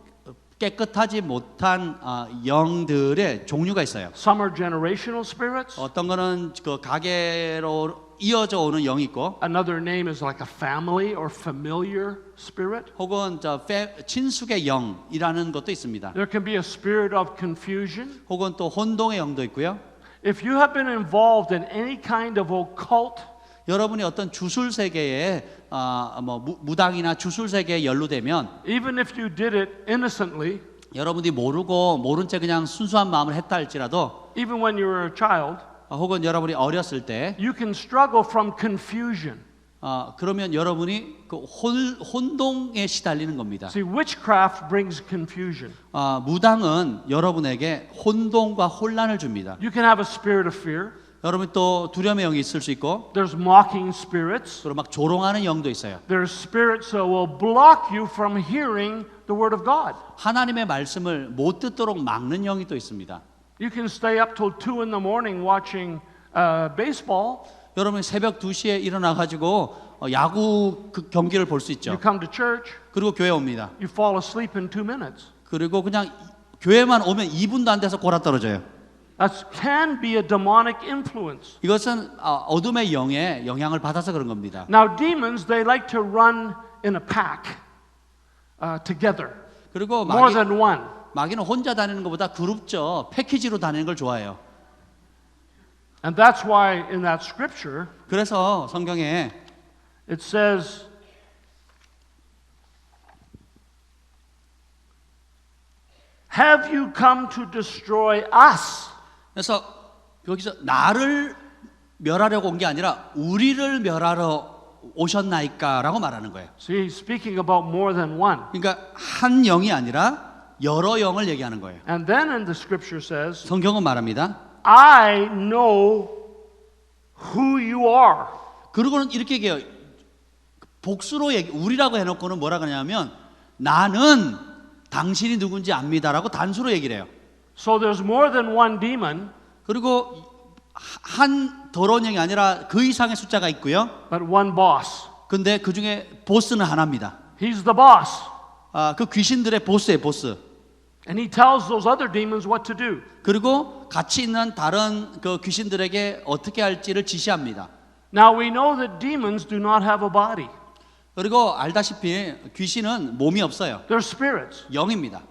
깨끗하지 못한 영들의 종류가 있어요. Some are generational spirits. 어떤 거는 그 가게로 이어져 오는 영이 있고, Another name is like a family or familiar spirit. 혹은 친숙의 영이라는 것도 있습니다. There can be a spirit of confusion. 혹은 또 혼동의 영도 있고요. If you have been involved in any kind of occult, 여러분이 어떤 주술 세계에 무당이나 주술 세계에 연루되면, even if you did it innocently, 여러분이 모른 채 그냥 순수한 마음을 했다 할지라도, even when you were a child, 혹은 여러분이 어렸을 때, you can struggle from confusion. 그러면 여러분이 그 혼동에 시달리는 겁니다. See, witchcraft brings confusion. 무당은 여러분에게 혼동과 혼란을 줍니다. You can have a spirit of fear. 여러분이 또 두려움의 영이 있을 수 있고, There's mocking spirits. 그리고 막 조롱하는 영도 있어요. There's spirits that will block you from hearing the word of God. 하나님의 말씀을 못 듣도록 막는 영이 또 있습니다. You can stay up till 2 in the morning watching baseball. 여러분이 새벽 2시에 일어나 가지고 야구 경기를 볼 수 있죠. You come to church. 그리고 교회 옵니다. You fall asleep in 2 minutes. 그리고 그냥 교회만 오면 2분도 안 돼서 골아 떨어져요. That can be a demonic influence. 이것은 어둠의 영에 영향을 받아서 그런 겁니다. Now demons, they like to run in a pack together. 그리고 More than one. 마귀는 혼자 다니는 것보다 그룹죠. 패키지로 다니는 걸 좋아해요. And that's why in that scripture 그래서 성경에 it says Have you come to destroy us? 그래서 여기서 나를 멸하려고 온 게 아니라 우리를 멸하러 오셨나이까라고 말하는 거예요. See, he's speaking about more than one. 그러니까 한 영이 아니라 여러 영을 얘기하는 거예요. And then in the scripture says, 성경은 말합니다. I know who you are. 그리고는 이렇게 얘기해요. 복수로 우리라고 해놓고는 뭐라 그러냐면 나는 당신이 누군지 압니다라고 단수로 얘기를 해요. So there's more than one demon, 그리고 한 더러운 영이 아니라 그 이상의 숫자가 있고요. but one boss. 근데 그 중에 보스는 하나입니다. He's the boss. 그 귀신들의 보스예요, 보스. And he tells those other demons what to do. 그리고 같이 있는 다른 그 귀신들에게 어떻게 할지를 지시합니다. Now we know that demons do not have a body. 그리고 알다시피 귀신은 몸이 없어요. They're spirits. 영입니다.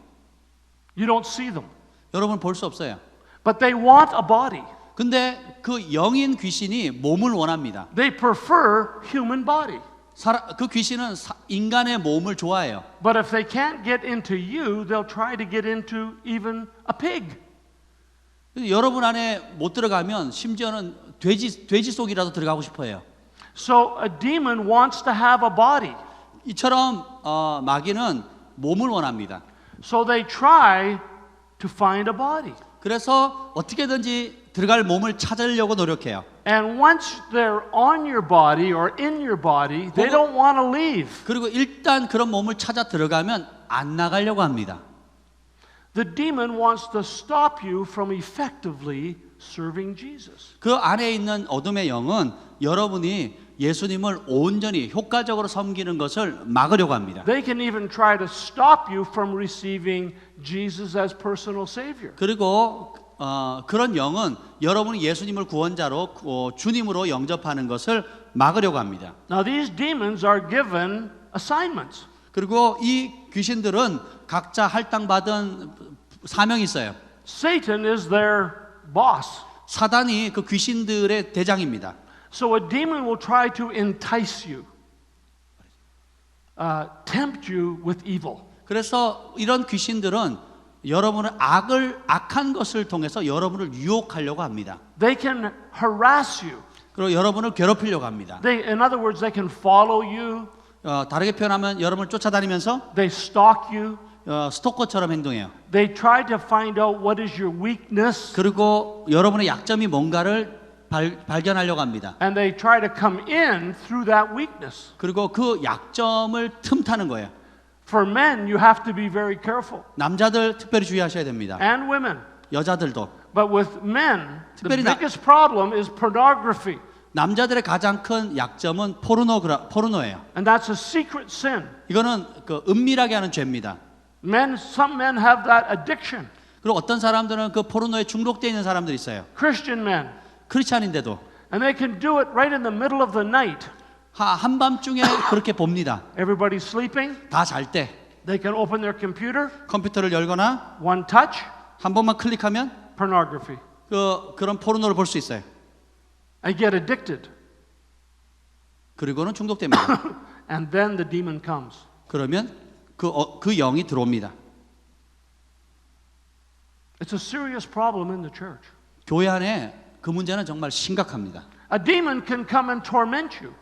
You don't see them. 여러분 볼 수 없어요. But they want a body. 근데 그 영인 귀신이 몸을 원합니다. They prefer human body. 그 귀신은 인간의 몸을 좋아해요. But if they can't get into you, they'll try to get into even a pig. 여러분 안에 못 들어가면 심지어는 돼지 속이라도 들어가고 싶어해요. So a demon wants to have a body. 이처럼 마귀는 몸을 원합니다. So they try to find a body. 그래서 어떻게든지 들어갈 몸을 찾으려고 노력해요. And once they're on your body or in your body, they don't want to leave. 그리고 일단 그런 몸을 찾아 들어가면 안 나가려고 합니다. The demon wants to stop you from effectively serving Jesus. 그 안에 있는 어둠의 영은 여러분이 예수님을 온전히 효과적으로 섬기는 것을 막으려고 합니다. They can even try to stop you from receiving Jesus as personal Savior. 그리고 그런 영은 여러분이 예수님을 구원자로 주님으로 영접하는 것을 막으려고 합니다. Now these demons are given assignments. 그리고 이 귀신들은 각자 할당받은 사명이 있어요. Satan is their boss. 사단이 그 귀신들의 대장입니다. So a demon will try to entice you, tempt you with evil. 그래서 이런 귀신들은 여러분을 악한 것을 통해서 여러분을 유혹하려고 합니다. They can harass you. 그리고 여러분을 괴롭히려고 합니다. In other words, they can follow you. 다르게 표현하면 여러분을 쫓아다니면서 They stalk you. 스토커처럼 행동해요. They try to find out what is your weakness. 그리고 여러분의 약점이 뭔가를 발견하려고 합니다. And they try to come in through that weakness. 그리고 그 약점을 틈타는 거예요. For men, you have to be very careful. 남자들 특별히 주의하셔야 됩니다. And women. 여자들도. But with men, the 특별히 biggest problem is pornography. 남자들의 가장 큰 약점은 포르노예요. And that's a secret sin. 이거는 그 은밀하게 하는 죄입니다. Some men have that addiction. 그리고 어떤 사람들은 그 포르노에 중독되어 있는 사람들이 있어요. Christian men. 크리스찬인데도. And they can do it right in the middle of the night. 한밤중에 그렇게 봅니다. Everybody's sleeping. 다 잘 때. They can open their computer. 컴퓨터를 열거나 One touch. 한 번만 클릭하면 Pornography. 그런 포르노를 볼 수 있어요. I get addicted. 그리고는 중독됩니다. And then the demon comes. 그러면 그 영이 들어옵니다. It's a serious problem in the church. 교회 안에 그 문제는 정말 심각합니다. A demon can come and torment you.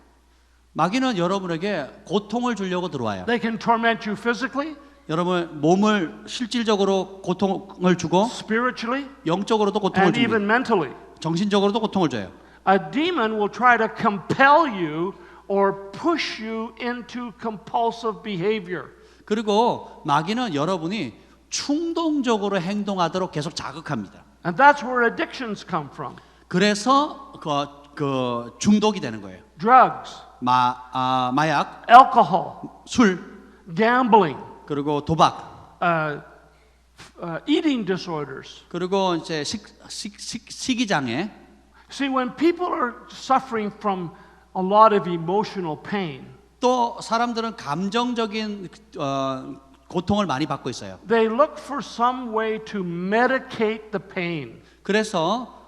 마귀는 여러분에게 고통을 주려고 들어와요. They can torment you physically, 여러분 몸을 실질적으로 고통을 주고 spiritually, 영적으로도 고통을 and even 줍니다. mentally. 정신적으로도 고통을 줘요. A demon will try to compel you or push you into compulsive behavior. 그리고 마귀는 여러분이 충동적으로 행동하도록 계속 자극합니다. And that's where addictions come from. 그래서 그 중독이 되는 거예요. Drugs, 마약, alcohol, 술, gambling, 그리고 도박, eating disorders. 그리고 이제 식이장애. See, when people are suffering from a lot of emotional pain, 또 사람들은 감정적인 고통을 많이 받고 있어요. they look for some way to medicate the pain. 그래서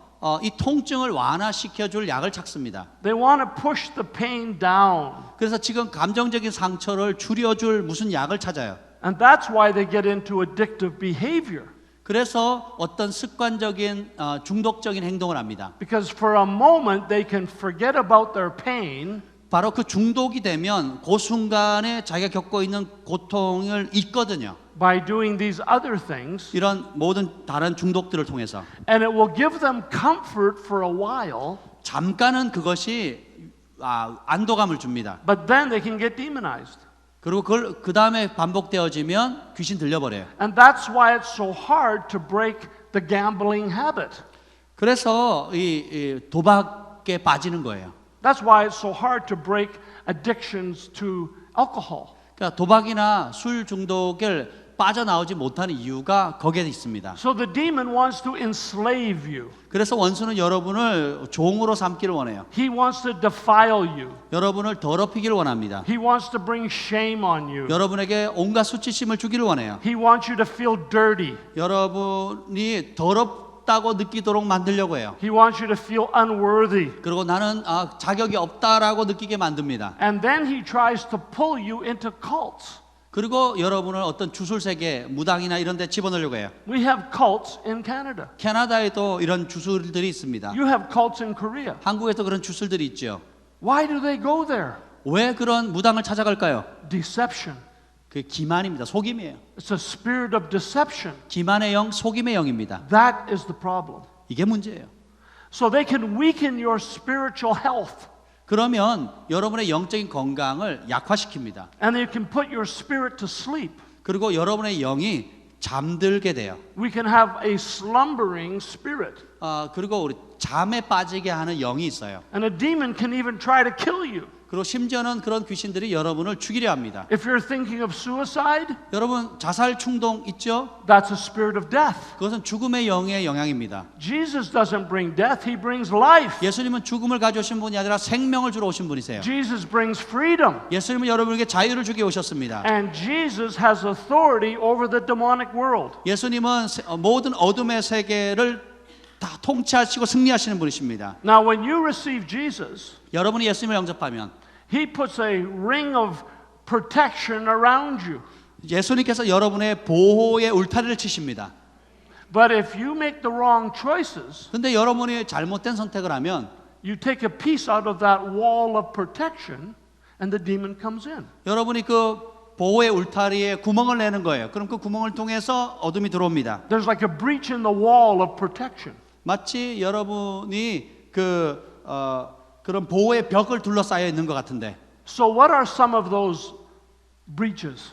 이 통증을 완화시켜줄 약을 찾습니다. They want to push the pain down. 그래서 지금 감정적인 상처를 줄여줄 무슨 약을 찾아요. And that's why they get into addictive behavior. 그래서 어떤 습관적인 중독적인 행동을 합니다. Because for a moment they can forget about their pain. 바로 그 중독이 되면 그 순간에 자기가 겪고 있는 고통을 잊거든요. By doing these other things. 이런 모든 다른 중독들을 통해서. And it will give them comfort for a while. 잠깐은 그것이 안도감을 줍니다. But then they can get demonized. 그리고 그걸 그 다음에 반복되어지면 귀신 들려버려요. And that's why it's so hard to break the gambling habit. 그래서 이 도박에 빠지는 거예요. That's why it's so hard to break addictions to alcohol. 그러니까 도박이나 술 중독을 빠져나오지 못하는 이유가 거기에 있습니다. So the demon wants to enslave you. 그래서 원수는 여러분을 종으로 삼기를 원해요. He wants to defile you. 여러분을 더럽히기를 원합니다. He wants to bring shame on you. 여러분에게 온갖 수치심을 주기를 원해요. He wants you to feel dirty. 여러분이 더럽다고 느끼도록 만들려고 해요. He wants you to feel unworthy. 그리고 나는 자격이 없다라고 느끼게 만듭니다. And then he tries to pull you into cults. 그리고 여러분을 어떤 주술세계, 무당이나 이런 데 집어넣으려고 해요. We have cults in Canada. 캐나다에도 이런 주술들이 있습니다. You have cults in Korea. 한국에도 그런 주술들이 있죠. Why do they go there? 왜 그런 무당을 찾아갈까요? Deception. 그 기만입니다. 속임이에요. It's a spirit of deception. 기만의 영, 속임의 영입니다. That is the problem. 이게 문제예요. So they can weaken your spiritual health. 그러면 여러분의 영적인 건강을 약화시킵니다. And they can put your spirit to sleep. 그리고 여러분의 영이 잠들게 돼요. We can have a slumbering spirit. 그리고 우리 잠에 빠지게 하는 영이 있어요. And a demon can even try to kill you. 그리고 심지어는 그런 귀신들이 여러분을 죽이려 합니다. If you're thinking of suicide, 여러분 자살 충동 있죠? that's a spirit of death. 그것은 죽음의 영의 영향입니다. Jesus doesn't bring death, he brings life. 예수님은 죽음을 가져오신 분이 아니라 생명을 주러 오신 분이세요. Jesus brings freedom. 예수님은 여러분에게 자유를 주게 오셨습니다. And Jesus has authority over the demonic world. 예수님은 모든 어둠의 세계를 다 통치하시고 승리하시는 분이십니다. Now when you receive Jesus, 여러분이 예수님을 영접하면 he puts a ring of protection around you. 예수님께서 여러분의 보호의 울타리를 치십니다. But if you make the wrong choices, 근데 여러분이 잘못된 선택을 하면 you take a piece out of that wall of protection and the demon comes in. 여러분이 그 보호의 울타리에 구멍을 내는 거예요. 그럼 그 구멍을 통해서 어둠이 들어옵니다. There's like a breach in the wall of protection. 마치 여러분이 그런 보호의 벽을 둘러싸여 있는 것 같은데. So what are some of those breaches?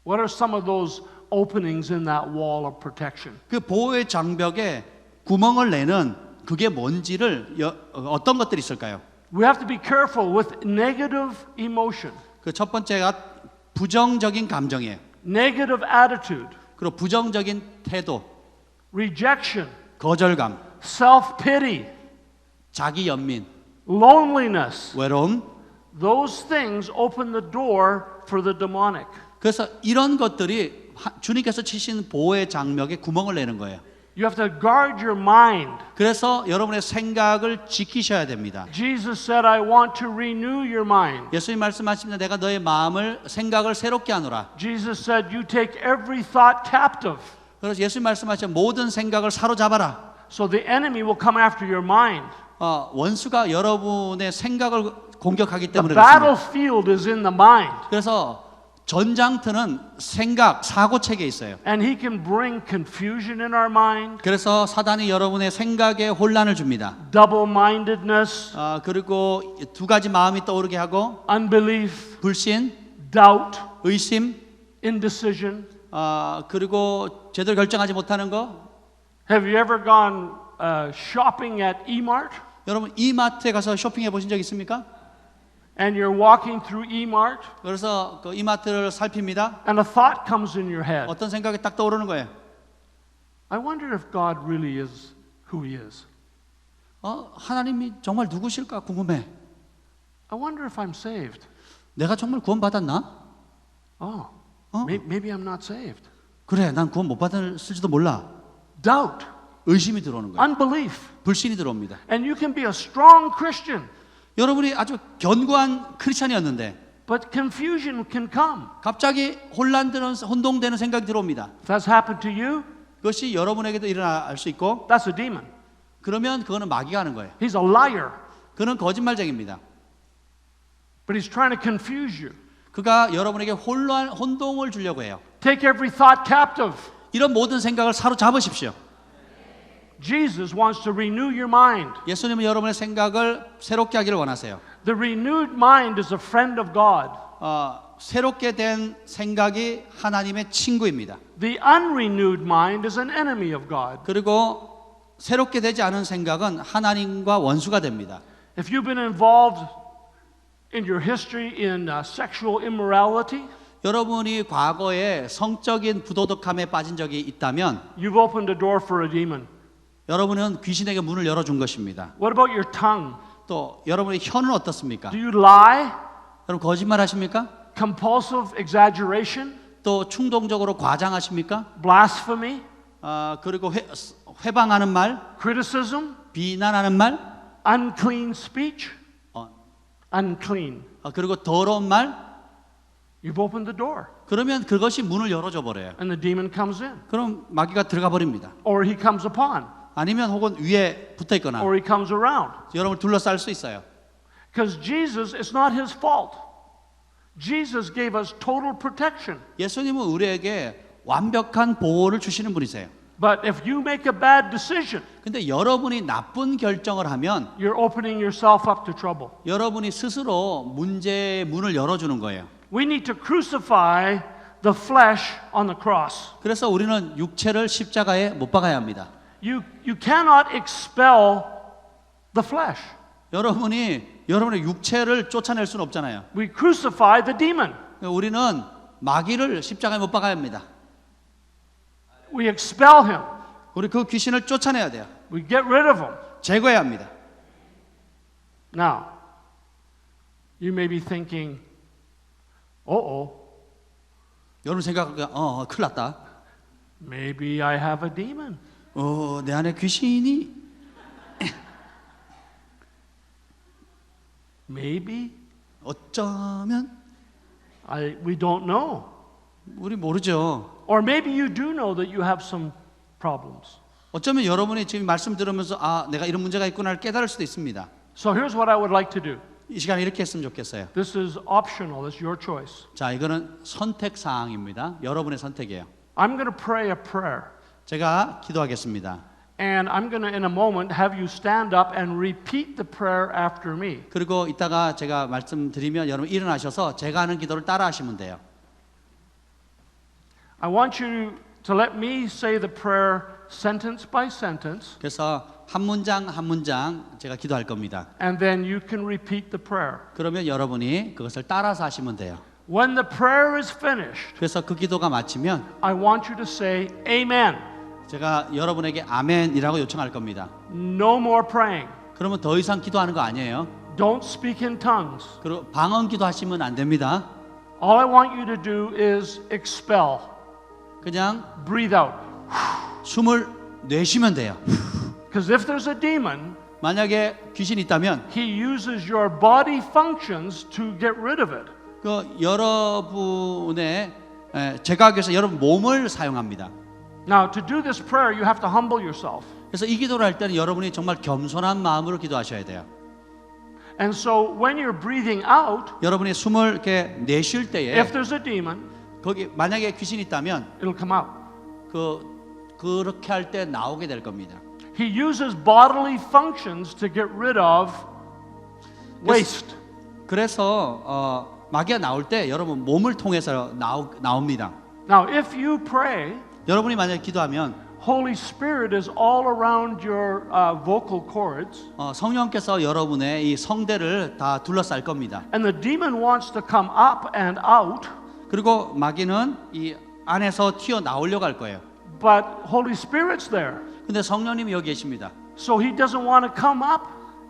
What are some of those openings in that wall of protection? 그 보호의 장벽에 구멍을 내는 그게 뭔지를 어떤 것들이 있을까요? We have to be careful with negative emotion, 그 첫 번째가 부정적인 감정이에요. negative attitude, 그리고 부정적인 태도, rejection, 거절감, self-pity, 자기 연민, loneliness. 외로움. Those things open the door for the demonic. 그래서 이런 것들이 주님께서 치신 보호의 장벽에 구멍을 내는 거예요. You have to guard your mind. 그래서 여러분의 생각을 지키셔야 됩니다. Jesus said, I want to renew your mind. 예수님 말씀하십니다. 내가 너의 마음을 생각을 새롭게 하노라. Jesus said, you take every thought captive. 그래서 예수님 말씀하신 모든 생각을 사로잡아라. So the enemy will come after your mind. 원수가 여러분의 생각을 공격하기 The 때문에 그렇습니다. battlefield is in the mind. 그래서 전장터는 생각, 사고 체계에 있어요. And he can bring confusion in our mind, 그래서 사단이 여러분의 생각에 혼란을 줍니다. double-mindedness, 그리고 두 가지 마음이 떠오르게 하고 unbelief, 불신, doubt, 의심, indecision. 그리고 제대로 결정하지 못하는 거. Have you ever gone shopping at E-Mart? 여러분 이마트에 가서 쇼핑해 보신 적 있습니까? And you're walking through E-Mart, 그래서 그 이마트를 살핍니다. and a thought comes in your head. 어떤 생각이 딱 떠오르는 거예요. I wonder if God really is who he is. 하나님이 정말 누구실까 궁금해. I wonder if I'm saved. 내가 정말 구원받았나? Maybe I'm not saved. 그래, 난 구원 못 받았을지도 몰라. Doubt, 의심이 들어오는 거예요. unbelief. 불신이 들어옵니다. And you can be a strong Christian, 여러분이 아주 견고한 크리스찬이었는데 but confusion can come. 갑자기 혼동되는 생각이 들어옵니다. If that's happened to you, 그것이 여러분에게도 일어날 수 있고 that's a demon. 그러면 그거는 마귀가 하는 거예요. He's a liar, 그는 거짓말쟁입니다. but he's trying to confuse you. 그가 여러분에게 혼동을 주려고 해요. Take every thought captive. 이런 모든 생각을 사로잡으십시오. Jesus wants to renew your mind. 예수님은 여러분의 생각을 새롭게 하기를 원하세요. The renewed mind is a friend of God. 새롭게 된 생각이 하나님의 친구입니다. The unrenewed mind is an enemy of God. 그리고 새롭게 되지 않은 생각은 하나님과 원수가 됩니다. If you've been involved in your history in sexual immorality, 여러분이 과거에 성적인 부도덕함에 빠진 적이 있다면 you've opened a door for a demon. 여러분은 귀신에게 문을 열어준 것입니다. What about your tongue? 또 여러분의 혀는 어떻습니까? Do you lie? 여러분 거짓말 하십니까? Compulsive exaggeration? 또 충동적으로 과장하십니까? Blasphemy? 그리고 회방하는 말, Criticism? 비난하는 말, Unclean speech? 어, Unclean. 그리고 더러운 말. You've opened the door. 그러면 그것이 문을 열어줘 버려요. And the demon comes in. 그럼 마귀가 들어가 버립니다. Or he comes upon. 아니면 혹은 위에 붙어 있거나 Or he comes around. 여러분을 둘러쌀 수 있어요. Because Jesus, it's not his fault. Jesus gave us total protection. 예수님은 우리에게 완벽한 보호를 주시는 분이세요. But if you make a bad decision, 근데 여러분이 나쁜 결정을 하면 you're opening yourself up to trouble. 여러분이 스스로 문제의 문을 열어주는 거예요. We need to crucify the flesh on the cross. 그래서 우리는 육체를 십자가에 못 박아야 합니다. You cannot expel the flesh. 여러분이 여러분의 육체를 쫓아낼 수는 없잖아요. We crucify the demon. 우리는 마귀를 십자가에 못 박아야 합니다. We expel him. 우리 그 귀신을 쫓아내야 돼요. We get rid of him. 제거해야 합니다. Now, you may be thinking, 여러분 생각하기가 큰일 났다. maybe I have a demon. 내 안에 귀신이 Maybe. 어쩌면 We don't know. 우리 모르죠. Or maybe you do know that you have some problems. 어쩌면 여러분이 지금 말씀 들으면서 내가 이런 문제가 있구나를 깨달을 수도 있습니다. So here's what I would like to do. 이 시간에 이렇게 했으면 좋겠어요. This is optional. It's your choice. 자, 이거는 선택 사항입니다. 여러분의 선택이에요. I'm going to pray a prayer. 제가 기도하겠습니다. And I'm going to, in a moment, have you stand up and repeat the prayer after me. 그리고 이따가 제가 말씀드리면 여러분 일어나셔서 제가 하는 기도를 따라하시면 돼요. I want you to let me say the prayer sentence by sentence. 그래서 한 문장 한 문장 제가 기도할 겁니다. And then you can repeat the prayer. 그러면 여러분이 그것을 따라서 하시면 돼요. When the prayer is finished, 그래서 그 기도가 마치면 I want you to say amen. 제가 여러분에게 아멘이라고 요청할 겁니다. No more praying. 그러면 더 이상 기도하는 거 아니에요. Don't speak in tongues. 그리고 방언 기도하시면 안 됩니다. All I want you to do is expel. 그냥 Breathe out. 숨을 내쉬면 돼요. Because if there's a demon, 만약에 귀신이 있다면 he uses your body functions to get rid of it. 그 여러분의 제가 하기 위해서 여러분 몸을 사용합니다. Now, to do this prayer, you have to humble yourself. 그래서 이 기도를 할 때는 여러분이 정말 겸손한 마음으로 기도하셔야 돼요. And so, when you're breathing out, 여러분이 숨을 이렇게 내쉴 때에 if there's a demon, 거기 만약에 귀신이 있다면 it'll come out. 그렇게 할 때 나오게 될 겁니다. He uses bodily functions to get rid of waste. 그래서 마귀가 나올 때 여러분 몸을 통해서 나옵니다. Now, if you pray, 여러분이 만약에 기도하면 Holy Spirit is all around your vocal cords, 성령께서 여러분의 이 성대를 다 둘러쌀 겁니다. and the demon wants to come up and out, 그리고 마귀는 이 안에서 튀어 나오려고 할 거예요. but Holy Spirit's there. 근데 성령님이 여기 계십니다. So he doesn't want to come up.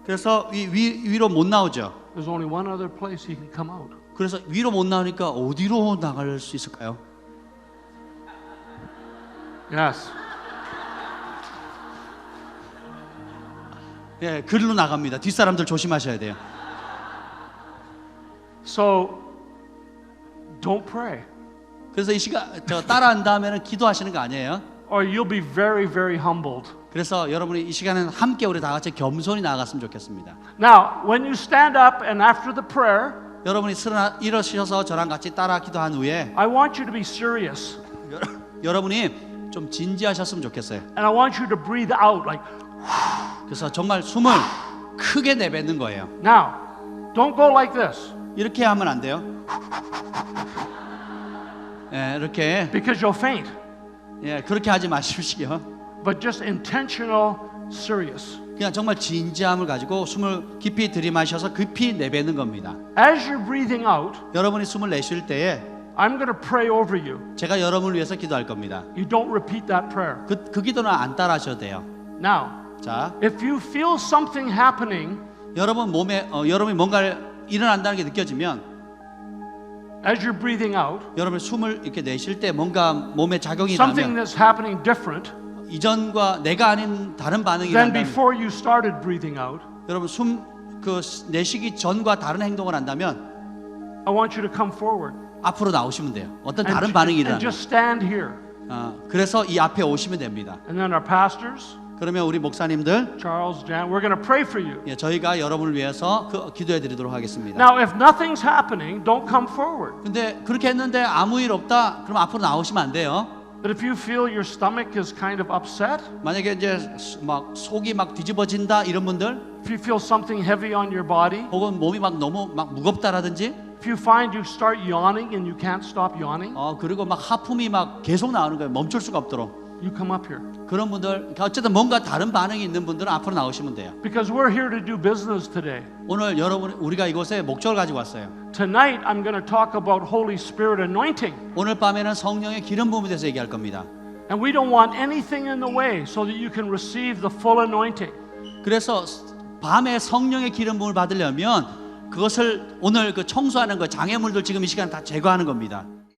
그래서 위로 못 나오죠. There's only one other place he can come out. 그래서 위로 못 나오니까 어디로 나갈 수 있을까요? Yes. 예, 그리로 나갑니다. 뒷사람들 조심하셔야 돼요. So don't pray, 그래서 이 시간 따라한 다음에는 기도하시는 거 아니에요? or you'll be very, very humbled. 그래서 여러분이 이 시간은 함께 우리 다 같이 겸손히 나아갔으면 좋겠습니다. Now, when you stand up and after the prayer, 여러분이 일어서셔서 저랑 같이 따라 기도한 후에 I want you to be serious. 여러분이 좀 진지하셨으면 좋겠어요. And I want you to breathe out like, 그래서 정말 숨을 크게 내뱉는 거예요. now, don't go like this 이렇게 하면 안 돼요. 예, 이렇게 because you'll faint, 예, 그렇게 하지 마십시오. but just intentional, serious. 그냥 정말 진지함을 가지고 숨을 깊이 들이마셔서 깊이 내뱉는 겁니다. As you're breathing out, 여러분이 숨을 내쉴 때에 I'm going to pray over you. 제가 여러분을 위해서 기도할 겁니다. You don't repeat that prayer. 그 기도는 안 따라하셔도 돼요. Now, 자, if you feel something happening 여러분 몸에 여러분이 뭔가 일어난다는 게 느껴지면 as you're breathing out, 여러분 숨을 이렇게 내쉴 때 뭔가 몸에 작용이 something 나면 that's happening different 이전과 내가 아닌 다른 반응이 than 난다면 before you started breathing out, 여러분 숨 그 내쉬기 전과 다른 행동을 한다면 I want you to come forward 앞으로 나오시면 돼요. 어떤 and, 다른 반응이 and 일어나면 just stand here. 그래서 이 앞에 오시면 됩니다. And then our pastors, 그러면 우리 목사님들 Charles, Jan, we're going to pray for you. 예, 저희가 여러분을 위해서 기도해 드리도록 하겠습니다. Now, if nothing's happening, don't come forward. 근데 그렇게 했는데 아무 일 없다? 그럼 앞으로 나오시면 안 돼요. But if you feel your stomach is kind of upset, 만약에 이제 막 속이 막 뒤집어진다 이런 분들 if you feel something heavy on your body, 혹은 몸이 막 너무 막 무겁다라든지 if you find you start yawning and you can't stop yawning, 그리고 막 하품이 막 계속 나오는 거예요. 멈출 수가 없도록. you come up here. 그런 분들 그러니까 어쨌든 뭔가 다른 반응이 있는 분들은 앞으로 나오시면 돼요. Because we're here to do business today. 오늘 여러분 우리가 이곳에 목적을 가지고 왔어요. Tonight, I'm going to talk about Holy Spirit anointing. 오늘 밤에는 성령의 기름 부음에 대해서 얘기할 겁니다. And we don't want anything in the way so that you can receive the full anointing. 그래서 밤에 성령의 기름 부음을 받으려면 그것을 오늘 그 청소하는 거 장애물들 지금 이 시간 다 제거하는 겁니다.